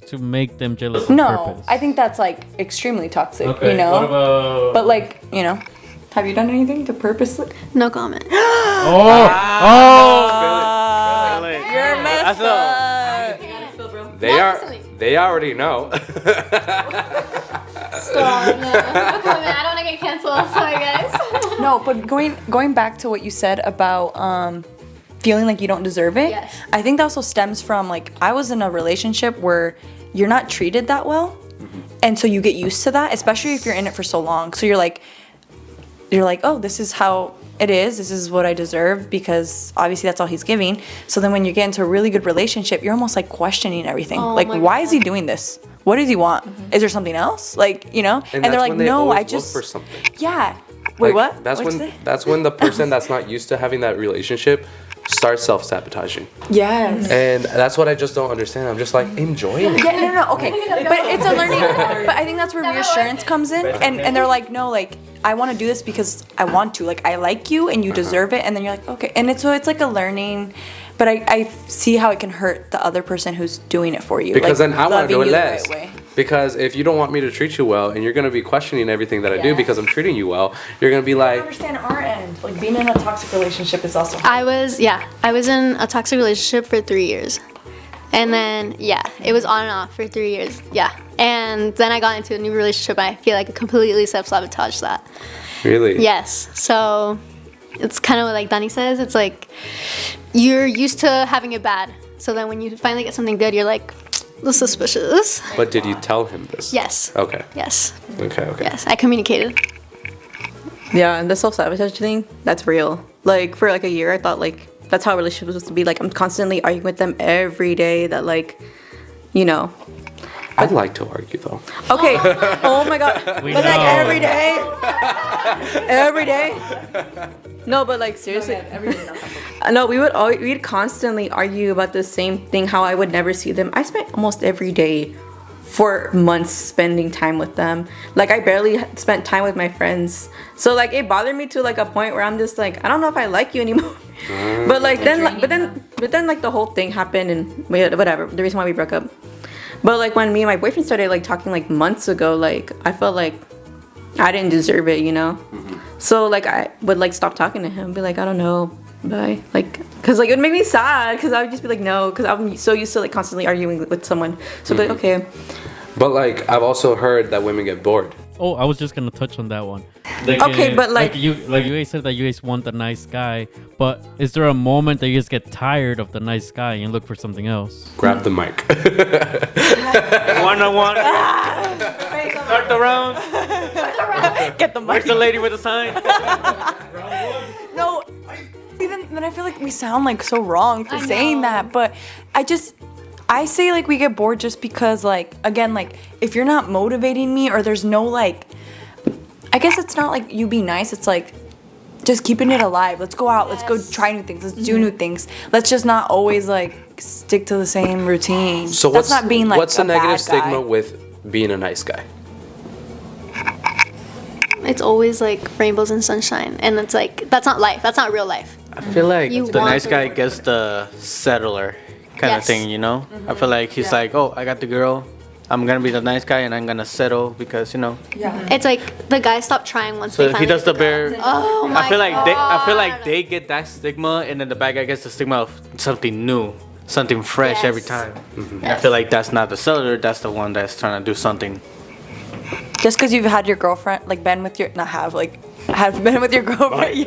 Speaker 5: to make them jealous?
Speaker 3: No,
Speaker 5: on purpose?
Speaker 3: I think that's like extremely toxic,
Speaker 5: Okay.
Speaker 3: you know?
Speaker 5: What about?
Speaker 3: But like, you know, have you done anything to purposely?
Speaker 2: No comment.
Speaker 3: You're messed
Speaker 1: That's
Speaker 3: up.
Speaker 4: They already know.
Speaker 2: Stop. No comment. I don't want to get canceled. Sorry, guys.
Speaker 3: No, but going back to what you said about feeling like you don't deserve it,
Speaker 2: Yes.
Speaker 3: I think that also stems from like I was in a relationship where you're not treated that well, and so you get used to that, especially if you're in it for so long. So you're like, oh, this is how it is. This is what I deserve because obviously that's all he's giving. So then when you get into a really good relationship, you're almost like questioning everything.
Speaker 2: Oh
Speaker 3: Like,
Speaker 2: my
Speaker 3: why
Speaker 2: God.
Speaker 3: is he doing this? What does he want? Is there something else? Like, you know?
Speaker 4: And
Speaker 3: they're
Speaker 4: that's
Speaker 3: like,
Speaker 4: when they
Speaker 3: no,
Speaker 4: always
Speaker 3: I
Speaker 4: look
Speaker 3: just
Speaker 4: for something.
Speaker 3: Yeah. Wait,
Speaker 4: Like,
Speaker 3: what?
Speaker 4: That's
Speaker 3: What'd you
Speaker 4: when
Speaker 3: say?
Speaker 4: that's when the person that's not used to having that relationship starts self-sabotaging.
Speaker 3: Yes.
Speaker 4: And that's what I just don't understand. I'm just like enjoying it.
Speaker 3: Yeah, no, okay. But it's a learning. But I think that's where reassurance comes in. And they're like, no, like, I want to do this because I want to. Like, I like you and you deserve it. And then you're like, okay. And it's like a learning. But I see how it can hurt the other person who's doing it for you.
Speaker 4: Because
Speaker 3: like,
Speaker 4: then I want to do
Speaker 3: loving
Speaker 4: it
Speaker 3: you the
Speaker 4: less.
Speaker 3: right way.
Speaker 4: Because if you don't want me to treat you well and you're going to be questioning everything that I do
Speaker 3: Yeah.
Speaker 4: because I'm treating you well, you're going to be
Speaker 3: I
Speaker 4: like,
Speaker 3: understand our end. Like, being in a toxic relationship is also
Speaker 2: I was in a toxic relationship for 3 years. And then, it was on and off for 3 years. Yeah. And then I got into a new relationship and I feel like I completely self-sabotaged that.
Speaker 4: really?
Speaker 2: Yes. So it's kind of like Danny says. It's like you're used to having it bad. So then when you finally get something good, you're like, this is suspicious.
Speaker 4: But did you tell him this?
Speaker 2: Yes.
Speaker 4: Okay.
Speaker 2: Yes.
Speaker 4: Okay.
Speaker 2: Yes. I communicated.
Speaker 6: Yeah, and the self-sabotage thing, that's real. Like, for like a year, I thought like that's how a relationship was supposed to be. Like, I'm constantly arguing with them every day that like, you know.
Speaker 4: I'd like to argue though.
Speaker 6: Okay. Oh my god.
Speaker 5: We
Speaker 6: But like
Speaker 5: know.
Speaker 6: every day. Every day. No, but like seriously. No, we'd constantly argue about the same thing, how I would never see them. I spent almost every day for months spending time with them. Like, I barely spent time with my friends. So like it bothered me to like a point where I'm just like, I don't know if I like you anymore. But like but then like the whole thing happened and whatever. The reason why we broke up. But like when me and my boyfriend started like talking like months ago, like I felt like I didn't deserve it, you know? So like I would like stop talking to him, be like, I don't know, bye. Like, cause like it would make me sad, cause I would just be like, no, cause I'm so used to like constantly arguing with someone. So I'd be like, okay.
Speaker 4: But like I've also heard that women get bored.
Speaker 5: Oh, I was just gonna touch on that one. Like,
Speaker 6: Okay, but, like-
Speaker 5: you guys said that you guys want the nice guy, but is there a moment that you just get tired of the nice guy and look for something else?
Speaker 4: Grab the mic.
Speaker 1: 101. Start the round.
Speaker 3: Get the
Speaker 1: Where's the lady with the sign?
Speaker 3: No. See, then I feel like we sound like so wrong for saying that, but I say like we get bored just because like, again, like if you're not motivating me or there's no like, I guess it's not like you be nice, it's like just keeping it alive. Let's go out, let's go try new things, let's do new things. Let's just not always like stick to the same routine.
Speaker 4: So
Speaker 3: that's not being like
Speaker 4: what's the
Speaker 3: a
Speaker 4: negative
Speaker 3: bad
Speaker 4: stigma
Speaker 3: guy.
Speaker 4: with being a nice guy?
Speaker 2: It's always like rainbows and sunshine. And it's like, that's not life. That's not real life.
Speaker 1: I feel like
Speaker 2: You
Speaker 1: the
Speaker 2: want
Speaker 1: nice
Speaker 2: the-
Speaker 1: guy gets the settler kind of
Speaker 2: Yes.
Speaker 1: thing, you know? I feel like he's like, oh, I got the girl. I'm gonna be the nice guy and I'm gonna settle because, you know.
Speaker 2: It's like the guys stop trying once
Speaker 1: So
Speaker 2: they
Speaker 1: he
Speaker 2: finally
Speaker 1: does
Speaker 2: get
Speaker 1: the bare.
Speaker 2: Oh my
Speaker 1: I feel like
Speaker 2: God.
Speaker 1: they get that stigma, and then the bad guy gets the stigma of something new, something fresh every
Speaker 2: Yes.
Speaker 1: time. And I feel like that's not the seller. That's the one that's trying to do something
Speaker 3: just because you've had your girlfriend, like been with your, not have, like have been with your girlfriend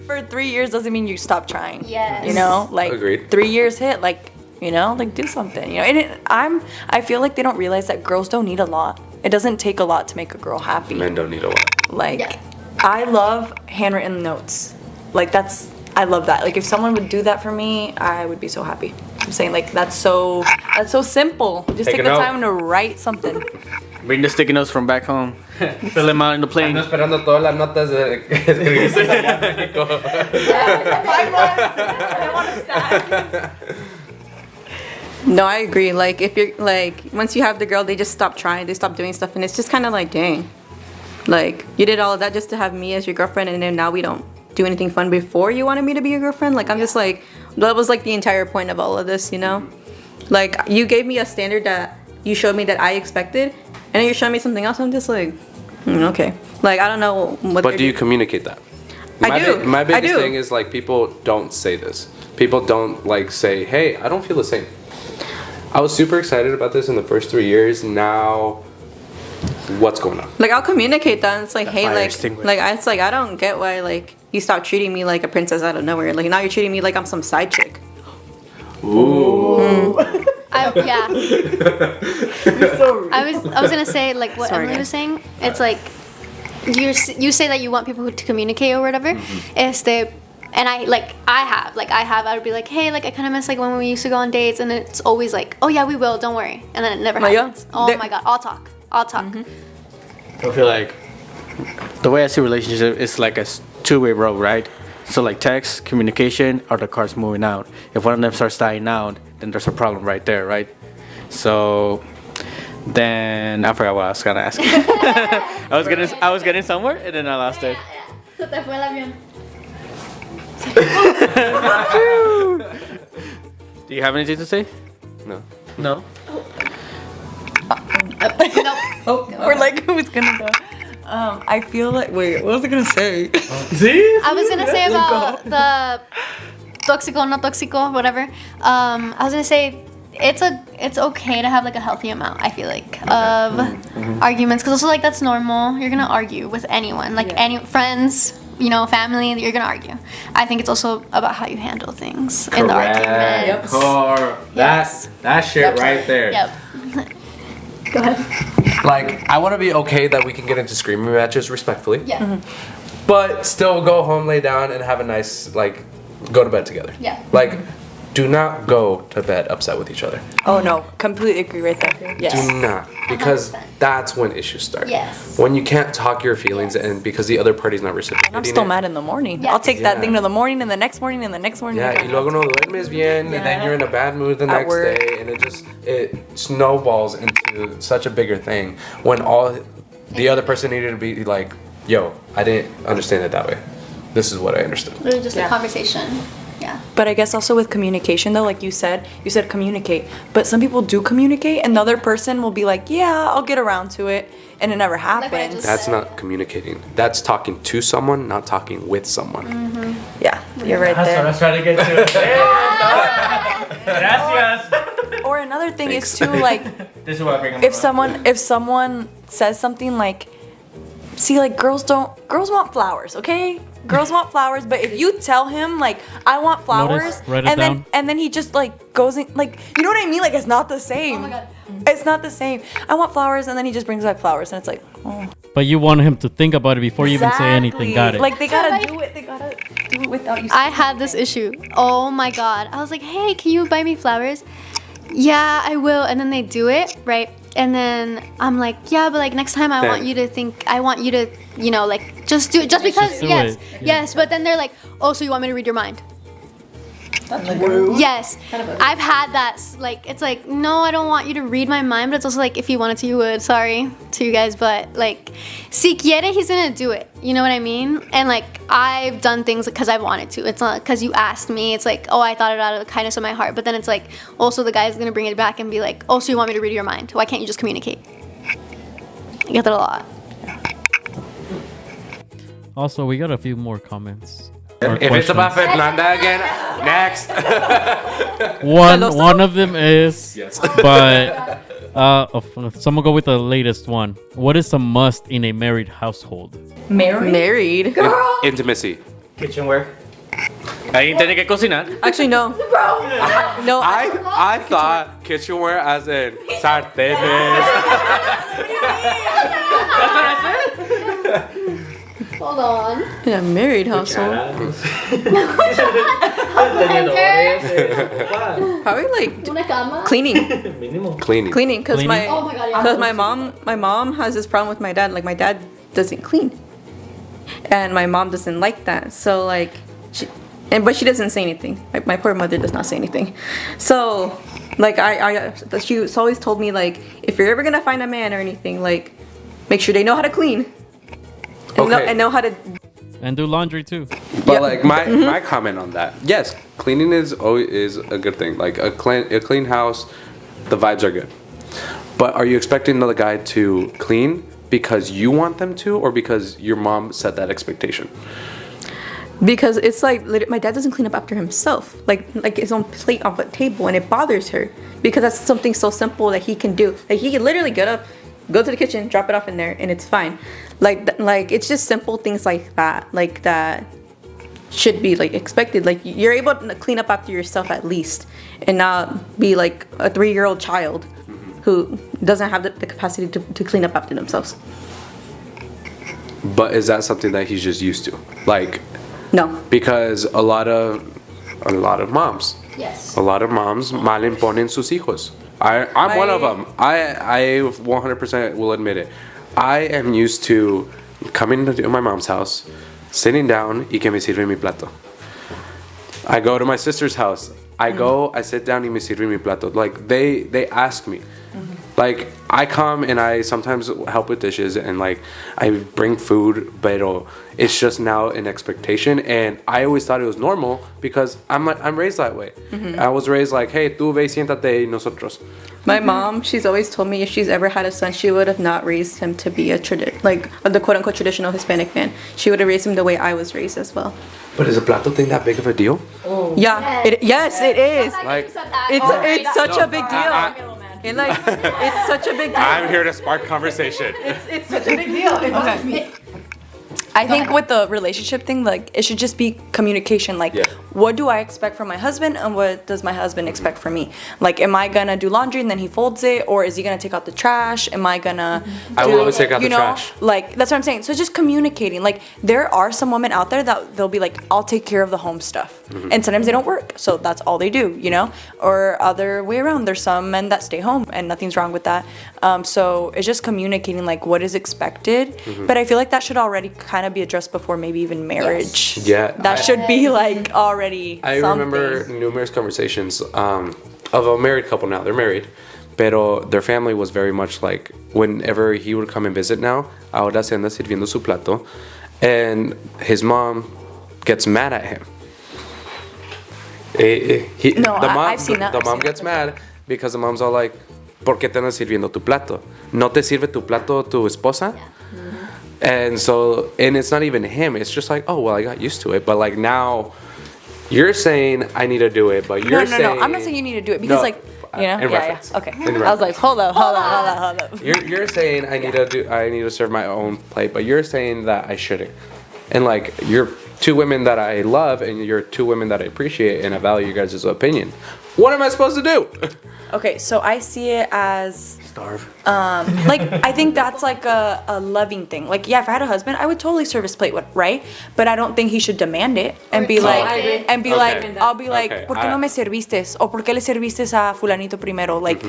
Speaker 3: for 3 years doesn't mean you stop trying.
Speaker 2: Yes.
Speaker 3: You know, like
Speaker 4: Agreed.
Speaker 3: 3 years hit, like, you know, like do something, you know. And I feel like they don't realize that girls don't need a lot. It doesn't take a lot to make a girl happy.
Speaker 4: Men don't need a lot.
Speaker 3: Like,
Speaker 2: Yeah.
Speaker 3: I love handwritten notes. Like I love that. Like if someone would do that for me, I would be so happy. I'm saying like that's so simple. Just
Speaker 4: Take
Speaker 3: take
Speaker 4: a
Speaker 3: the
Speaker 4: note.
Speaker 3: time to write something.
Speaker 1: Bring the sticky notes from back home. Fill them out in the plane.
Speaker 4: Ando esperando todas las notas de escribirse allá en México.
Speaker 6: No, I agree. Like if you're like once you have the girl, they just stop trying, they stop doing stuff, and it's just kind of like, dang, like you did all of that just to have me as your girlfriend, and then now we don't do anything fun before you wanted me to be your girlfriend. Like I'm just like, that was like the entire point of all of this, you know? Like you gave me a standard that you showed me that I expected, and then you're showing me something else. I'm just like, okay. Like I don't know what.
Speaker 4: But do you communicate that?
Speaker 6: I do.
Speaker 4: My
Speaker 6: I
Speaker 4: biggest
Speaker 6: do.
Speaker 4: thing is like people don't say this. People don't like say, "Hey, I don't feel the same." I was super excited about this in the first 3 years. Now, what's going on?
Speaker 6: Like I'll communicate that. And it's like, hey,
Speaker 1: fire
Speaker 6: like,
Speaker 1: extinguisher.
Speaker 6: it's like I don't get why like you stopped treating me like a princess out of nowhere. Like now you're treating me like I'm some side chick.
Speaker 2: Yeah. I was gonna say like what
Speaker 6: Sorry,
Speaker 2: Emily
Speaker 6: guys.
Speaker 2: was saying. It's like you say that you want people to communicate or whatever. And I would be like, hey, like I kind of miss like when we used to go on dates, and it's always like, oh yeah, we will, don't worry, and then it never
Speaker 6: Oh, yeah.
Speaker 2: happens. Oh
Speaker 6: There-
Speaker 2: my god, I'll talk.
Speaker 1: I feel like the way I see relationship is like a two-way road, right? So like text, communication, or the car's moving out. If one of them starts dying out, then there's a problem right there, right? So then I forgot what I was gonna ask. I was getting somewhere and then I lost it.
Speaker 2: Se te fue el avión.
Speaker 1: Do you have anything to say?
Speaker 4: No.
Speaker 1: No.
Speaker 3: Or like who's gonna go? I feel like wait, what was I gonna say?
Speaker 1: See?
Speaker 2: I was gonna say about the toxico, no toxico, whatever. I was gonna say it's okay to have like a healthy amount. I feel like of arguments, because also like that's normal. You're gonna argue with anyone, like any friends, you know, family. You're gonna argue. I think it's also about how you handle things in the argument.
Speaker 4: That shit right there.
Speaker 2: Yep. Go ahead.
Speaker 4: Like, I want to be okay that we can get into screaming matches respectfully,
Speaker 2: Yeah.
Speaker 4: but still go home, lay down, and have a nice, like, go to bed together.
Speaker 2: Yeah.
Speaker 4: Like, do not go to bed upset with each other.
Speaker 3: Oh no, completely agree right there. Yes.
Speaker 4: Do not, because
Speaker 2: 100%.
Speaker 4: that's when issues start.
Speaker 2: Yes.
Speaker 4: When you can't talk your feelings,
Speaker 2: Yes.
Speaker 4: and because the other party's not reciprocating.
Speaker 3: I'm still
Speaker 4: it.
Speaker 3: mad in the morning.
Speaker 2: Yeah.
Speaker 3: I'll take that
Speaker 4: Yeah.
Speaker 3: thing to the morning and the next morning and the next morning.
Speaker 4: Yeah, y luego no duermes bien, and then you're in a bad mood the
Speaker 3: At
Speaker 4: next
Speaker 3: work.
Speaker 4: day, and it snowballs into such a bigger thing when all the other person needed to be like, yo, I didn't understand it that way. This is what I understood.
Speaker 2: Literally just
Speaker 3: Yeah.
Speaker 2: a conversation. Yeah.
Speaker 3: But I guess also with communication though, like you said communicate. But some people do communicate, and the other person will be like, yeah, I'll get around to it, and it never
Speaker 2: Like what I
Speaker 3: happens.
Speaker 2: just
Speaker 4: That's
Speaker 2: said.
Speaker 4: not communicating. That's talking to someone, not talking with someone.
Speaker 3: Yeah, you're right there.
Speaker 1: trying to get to. Gracias.
Speaker 3: Or another thing
Speaker 4: Thanks.
Speaker 3: is too like
Speaker 1: This is what I bring
Speaker 3: if someone says something like, see, like girls want flowers, okay? Girls want flowers, but if you tell him like I want flowers,
Speaker 5: write it down.
Speaker 3: and then he just like goes in, like, you know what I mean? Like it's not the same.
Speaker 2: Oh my God.
Speaker 3: It's not the same. I want flowers, and then he just brings back flowers, and it's like, oh.
Speaker 5: But you want him to think about it before you even say anything. Got it.
Speaker 3: Like they gotta
Speaker 2: Right.
Speaker 3: do it. They gotta do it without you.
Speaker 2: I had this issue. Oh my god. I was like, hey, can you buy me flowers? Yeah, I will. And then they do it, right? And then I'm like, yeah, but like next time I want you to think, I want you to, you know, like just do it. Just because,
Speaker 5: Just do
Speaker 2: yes,
Speaker 5: it. Yeah.
Speaker 2: yes. But then they're like, oh, so you want me to read your mind? Yes, I've had that. Like, it's like, no, I don't want you to read my mind, but it's also like, if you wanted to, you would. Sorry to you guys, but like, si quiere, he's gonna do it. You know what I mean? And like, I've done things because I wanted to. It's not because you asked me. It's like, oh, I thought it out of the kindness of my heart. But then it's like, also the guy's gonna bring it back and be like, oh, so you want me to read your mind? Why can't you just communicate? I get that a lot.
Speaker 5: Also, we got a few more comments. or
Speaker 4: If it's about
Speaker 5: questions.
Speaker 4: Fernanda again, next.
Speaker 5: One of them is, but Someone go with the latest one. What is a must in a married household?
Speaker 6: Married.
Speaker 4: Intimacy.
Speaker 1: Kitchenware. Alguien tiene que cocinar.
Speaker 6: Actually, no. No.
Speaker 4: I thought kitchenware as in sartenes.
Speaker 2: Hold on.
Speaker 6: In a married household. Probably like
Speaker 2: Una cama.
Speaker 6: cleaning.
Speaker 8: Mínimo.
Speaker 4: Cleaning.
Speaker 6: Because
Speaker 5: Cleaning?
Speaker 2: Oh my God, yeah.
Speaker 6: because my mom has this problem with my dad. Like my dad doesn't clean, and my mom doesn't like that. So like but she doesn't say anything. My poor mother does not say anything. So like she's always told me like if you're ever gonna find a man or anything, like make sure they know how to clean and know how to.
Speaker 5: And do laundry too.
Speaker 4: But like my comment on that, yes, cleaning is a good thing. Like a clean house, the vibes are good. But are you expecting another guy to clean because you want them to, or because your mom set that expectation?
Speaker 6: Because it's like my dad doesn't clean up after himself, like his own plate on the table, and it bothers her because that's something so simple that he can do. Like he can literally get up, go to the kitchen, drop it off in there, and it's fine. Like it's just simple things like that should be like expected. Like you're able to clean up after yourself at least, and not be like a 3-year-old child who doesn't have the capacity to clean up after themselves.
Speaker 4: But is that something that he's just used to? Like,
Speaker 6: No.
Speaker 4: because a lot of moms.
Speaker 2: Yes.
Speaker 4: A lot of moms mal imponen sus hijos. I'm one of them. I 100% will admit it. I am used to coming to my mom's house, sitting down, y que me sirve mi plato. I go to my sister's house. I sit down y me sirve mi plato. Like they ask me. Like I come and I sometimes help with dishes and like I bring food, pero it's just now an expectation, and I always thought it was normal because I'm raised that way. I was raised like, hey, tú ve, siéntate y nosotros.
Speaker 6: My mom, she's always told me if she's ever had a son, she would have not raised him to be the quote unquote traditional Hispanic man. She would have raised him the way I was raised as well.
Speaker 4: But is a plato thing that big of a deal?
Speaker 6: Yeah, yes, it is.
Speaker 4: Like,
Speaker 6: It's such a big deal. And like, it's such a big deal.
Speaker 4: I'm here to spark conversation.
Speaker 6: It's such a big deal. It bothers me.
Speaker 3: I think with the relationship thing, like it should just be communication. Like, what do I expect from my husband, and what does my husband expect from me? Like, am I gonna do laundry and then he folds it, or is he gonna take out the trash? Am I gonna?
Speaker 4: I will always take out the trash.
Speaker 3: Like that's what I'm saying. So just communicating. Like there are some women out there that they'll be like, I'll take care of the home stuff, and sometimes they don't work, so that's all they do, you know. Or other way around, there's some men that stay home, and nothing's wrong with that. So it's just communicating like what is expected. But I feel like that should already kind of be addressed before maybe even marriage.
Speaker 4: Yeah,
Speaker 3: that should be like already.
Speaker 4: I remember numerous conversations of a married couple. Now they're married, pero their family was very much like whenever he would come and visit. Now, ahora se anda sirviendo su plato, and his mom gets mad at him.
Speaker 3: I've seen that.
Speaker 4: The mom gets mad because the mom's all like, ¿por qué te andas sirviendo tu plato? ¿No te sirve tu plato tu esposa? Yeah. And so, and it's not even him. It's just like, oh, well, I got used to it. But like now, you're saying I need to do it, but you're saying...
Speaker 3: No, I'm not saying you need to do it because Okay. I was like, hold up.
Speaker 4: You're saying I need to serve my own plate, but you're saying that I shouldn't. And like, you're two women that I love, and you're two women that I appreciate, and I value you guys' opinion. What am I supposed to do?
Speaker 3: Okay, so I see it as...
Speaker 1: Starve.
Speaker 3: Like, I think that's like a loving thing. Like, yeah, if I had a husband, I would totally serve his plate, right? But I don't think he should demand it and be like, I'll be like, ¿por qué no me serviste? O ¿por qué le serviste a fulanito primero? Like,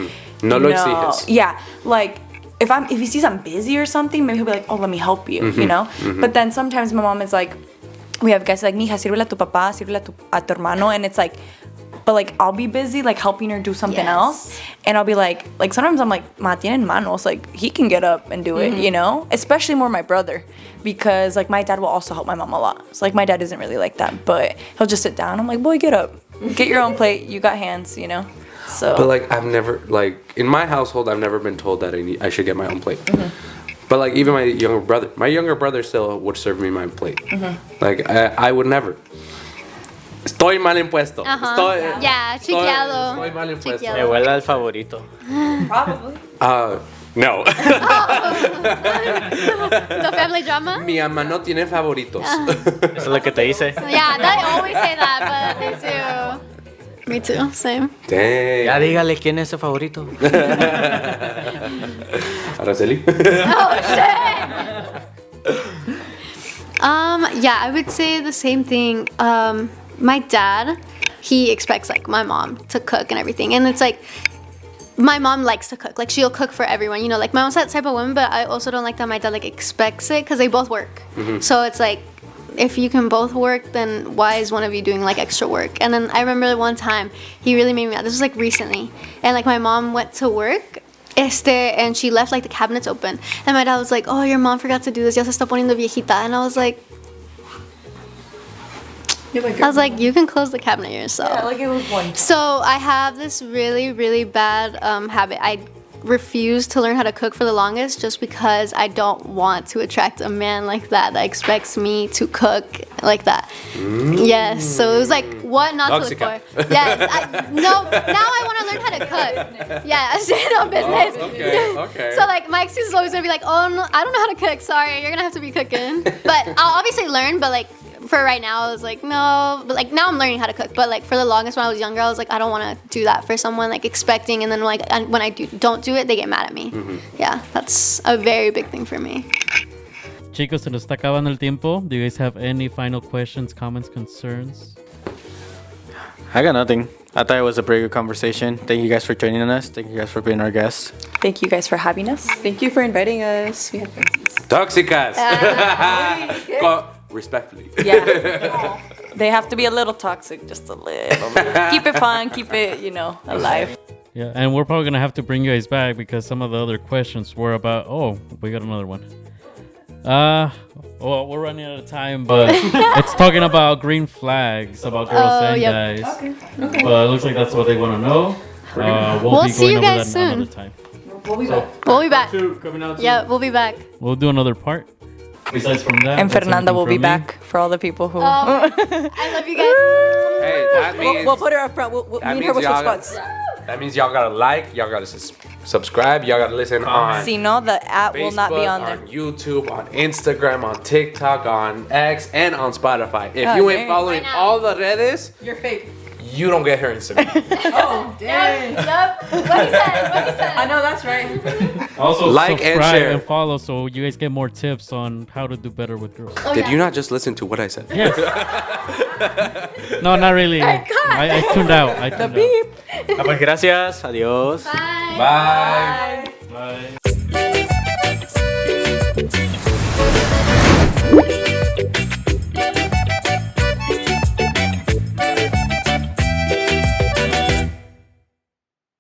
Speaker 4: No lo exiges.
Speaker 3: Yeah, like, if he sees I'm busy or something, maybe he'll be like, oh, let me help you, you know? But then sometimes my mom is like, we have guys like, mija, sírvele a tu papá, sírvele a tu hermano, and it's like, but like I'll be busy like helping her do something else, and I'll be like sometimes I'm like, ma tienen manos, like he can get up and do it, you know, especially more my brother, because like my dad will also help my mom a lot. So like my dad isn't really like that, but he'll just sit down. I'm like, boy, get up, get your own plate, you got hands, you know. So
Speaker 4: but like I've never, like in my household, I've never been told that I should get my own plate. But like even my younger brother still would serve me my plate. Like I would never. Estoy mal impuesto.
Speaker 2: Yeah, chiqueado.
Speaker 4: Estoy mal impuesto.
Speaker 2: Chiqueado.
Speaker 1: Me huele al favorito.
Speaker 4: No.
Speaker 2: The family drama?
Speaker 4: Mi ama no tiene favoritos.
Speaker 1: Eso es lo que te dice.
Speaker 2: Yeah, they always say that, but they do. Me too, same.
Speaker 4: Dang.
Speaker 1: Ya dígale quién es su favorito.
Speaker 4: Araceli.
Speaker 2: Oh shit! Yeah, I would say the same thing. My dad, he expects like my mom to cook and everything, and it's like my mom likes to cook. Like she'll cook for everyone, you know. Like my mom's that type of woman, but I also don't like that my dad like expects it because they both work. So it's like if you can both work, then why is one of you doing like extra work? And then I remember one time he really made me mad. This was like recently, and like my mom went to work. And she left like the cabinets open, and my dad was like, "Oh, your mom forgot to do this. Ya se está poniendo viejita." And I was like, "You can close the cabinet yourself."
Speaker 3: Yeah, like it was one.
Speaker 2: So I have this really, really bad habit. I refuse to learn how to cook for the longest just because I don't want to attract a man like that expects me to cook like that. Yes, so it was like what not to look for. Yes, now I want to learn how to cook. Yeah, straight up business.
Speaker 4: Okay.
Speaker 2: So like my excuse is always gonna be like, oh no, I don't know how to cook. Sorry, you're gonna have to be cooking. But I'll obviously learn. But like for right now, I was like no. But like now I'm learning how to cook. But like for the longest when I was younger, I was like I don't want to do that for someone like expecting, and then like when I don't do it, they get mad at me. Yeah, that's a very big thing for me.
Speaker 5: Chicos, se nos está acabando el tiempo. Do you guys have any final questions, comments, concerns?
Speaker 1: I got nothing. I thought it was a pretty good conversation. Thank you guys for joining us. Thank you guys for being our guests.
Speaker 3: Thank you guys for having us.
Speaker 6: Thank you for inviting us. We had fun.
Speaker 4: Toxicas. Respectfully.
Speaker 3: Yeah. They have to be a little toxic, just a little bit. Keep it fun, keep it, alive.
Speaker 5: Yeah, and we're probably gonna have to bring you guys back because some of the other questions were about. Oh, we got another one. Well, we're running out of time, but it's talking about green flags about girls and guys.
Speaker 6: Okay.
Speaker 5: But it looks like that's what they want to know. We'll be
Speaker 2: see
Speaker 5: going
Speaker 2: you
Speaker 5: over
Speaker 2: guys
Speaker 5: that
Speaker 2: soon.
Speaker 5: another time.
Speaker 2: We'll be back.
Speaker 5: Coming out
Speaker 2: Yeah, we'll be back.
Speaker 5: We'll do another part. Besides from that,
Speaker 3: And
Speaker 5: that's
Speaker 3: Fernanda will be
Speaker 5: everything from me.
Speaker 3: back for all the people who.
Speaker 2: I love you guys.
Speaker 4: Hey, that means
Speaker 3: We'll put her up front. We'll
Speaker 4: that
Speaker 3: meet her
Speaker 4: means
Speaker 3: with
Speaker 4: y'all
Speaker 3: her
Speaker 4: got-
Speaker 3: spots.
Speaker 4: that means y'all gotta like, y'all gotta subscribe, y'all gotta listen on
Speaker 3: See, no, the app
Speaker 4: Facebook,
Speaker 3: will not be on there.
Speaker 4: on YouTube, on Instagram, on TikTok, on X, and on Spotify. If
Speaker 3: Oh,
Speaker 4: you ain't
Speaker 3: dang.
Speaker 4: following
Speaker 2: Right now.
Speaker 4: all the redes,
Speaker 6: You're fake.
Speaker 4: you don't get her Instagram.
Speaker 2: Yep. What he said.
Speaker 6: I know that's right.
Speaker 5: Also,
Speaker 4: Like and
Speaker 5: subscribe
Speaker 4: share.
Speaker 5: and follow so you guys get more tips on how to do better with girls.
Speaker 4: Did you not just listen to what I said?
Speaker 5: Yes. No, not really. I tuned out. I tuned out.
Speaker 1: Pues gracias. Adiós.
Speaker 2: Bye.
Speaker 4: Bye.